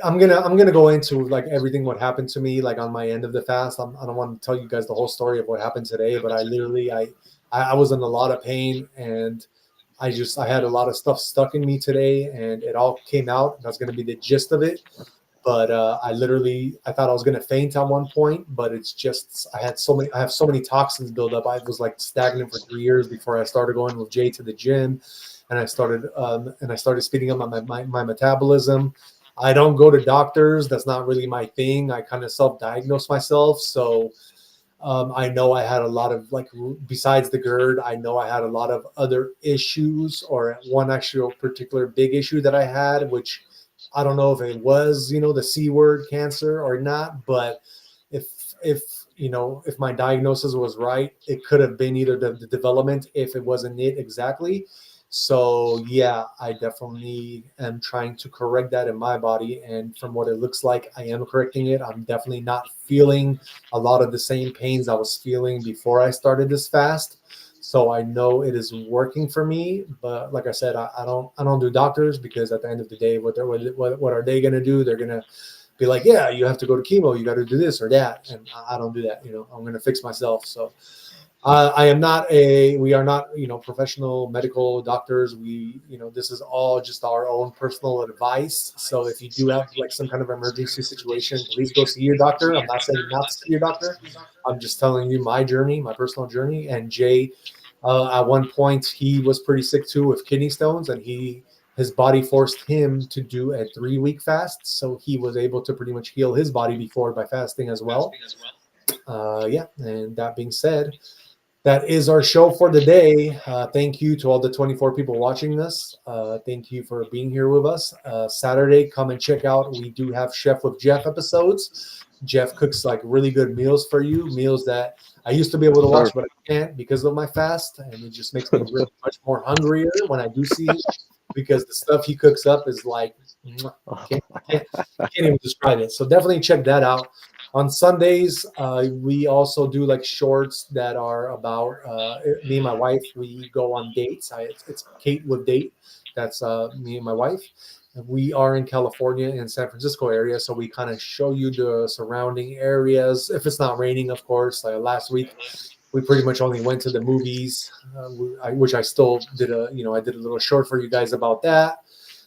I'm gonna go into like everything what happened to me like on my end of the fast. I don't want to tell you guys the whole story of what happened today, but I was in a lot of pain, and I had a lot of stuff stuck in me today, and it all came out. That's gonna be the gist of it. But I thought I was gonna faint at one point, but it's just I have so many toxins built up. I was like stagnant for 3 years before I started going with Jay to the gym, and I started speeding up my metabolism. I don't go to doctors. That's not really my thing. I kind of self-diagnose myself. So I know I had a lot of besides the GERD, I know I had a lot of other issues, or one actual particular big issue that I had, which I don't know if it was, the C word, cancer, or not. But if my diagnosis was right, it could have been either the development, if it wasn't it exactly. So yeah, I definitely am trying to correct that in my body. And from what it looks like, I am correcting it. I'm definitely not feeling a lot of the same pains I was feeling before I started this fast. So I know it is working for me. But like I said, I don't do doctors, because at the end of the day, what are they going to do? They're going to be like, yeah, you have to go to chemo. You got to do this or that. And I don't do that. I'm going to fix myself. So we are not, professional medical doctors. This is all just our own personal advice. So if you do have like some kind of emergency situation, please go see your doctor. I'm not saying not to see your doctor. I'm just telling you my journey, my personal journey. And Jay, at one point, he was pretty sick too with kidney stones, and his body forced him to do a 3-week fast. So he was able to pretty much heal his body before by fasting as well. Yeah. And that being said, that is our show for the day. Thank you to all the 24 people watching this. Thank you for being here with us. Saturday, come and check out. We do have Chef with Jeff episodes. Jeff cooks like really good meals for you, meals that I used to be able to watch, but I can't because of my fast, and it just makes me really much more hungrier when I do see him because the stuff he cooks up is like, I can't even describe it. So definitely check that out. On Sundays, we also do like shorts that are about me and my wife. We go on dates. It's Kate with Date. That's me and my wife. And we are in California in San Francisco area, so we kind of show you the surrounding areas. If it's not raining, of course. Like last week, we pretty much only went to the movies, which I still did I did a little short for you guys about that.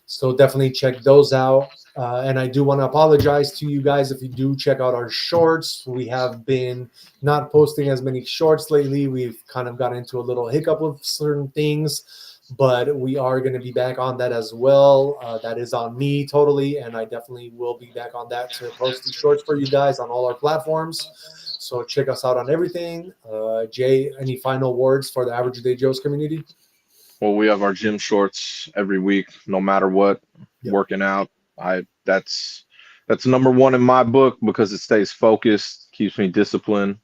So definitely check those out. And I do want to apologize to you guys if you do check out our shorts. We have been not posting as many shorts lately. We've kind of got into a little hiccup with certain things, but we are going to be back on that as well. That is on me totally, and I definitely will be back on that to post these shorts for you guys on all our platforms. So check us out on everything. Jay, any final words for the Average Day Joes community? Well, we have our gym shorts every week, no matter what. Yep. Working out, that's number one in my book because it stays focused, keeps me disciplined.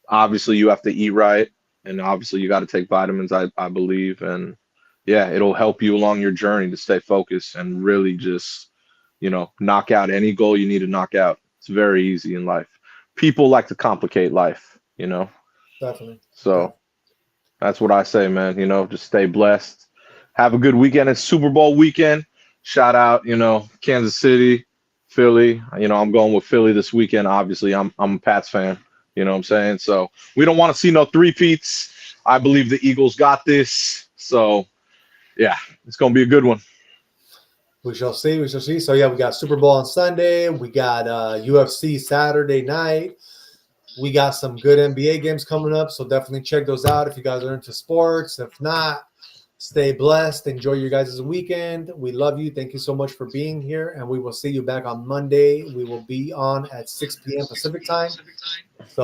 Obviously, you have to eat right, and obviously, you got to take vitamins. I believe, and yeah, it'll help you along your journey to stay focused and really just knock out any goal you need to knock out. It's very easy in life. People like to complicate life, Definitely. So that's what I say, man. Just stay blessed. Have a good weekend. It's Super Bowl weekend. Shout out, Kansas City, Philly. I'm going with Philly this weekend. Obviously, I'm a Pats fan. You know what I'm saying? So we don't want to see no three-peats. I believe the Eagles got this. So, yeah, it's going to be a good one. We shall see. We shall see. So, yeah, we got Super Bowl on Sunday. We got UFC Saturday night. We got some good NBA games coming up. So definitely check those out if you guys are into sports. If not, stay blessed. Enjoy your guys' weekend. We love you. Thank you so much for being here. And we will see you back on Monday. We will be on at 6 p.m. Pacific time. So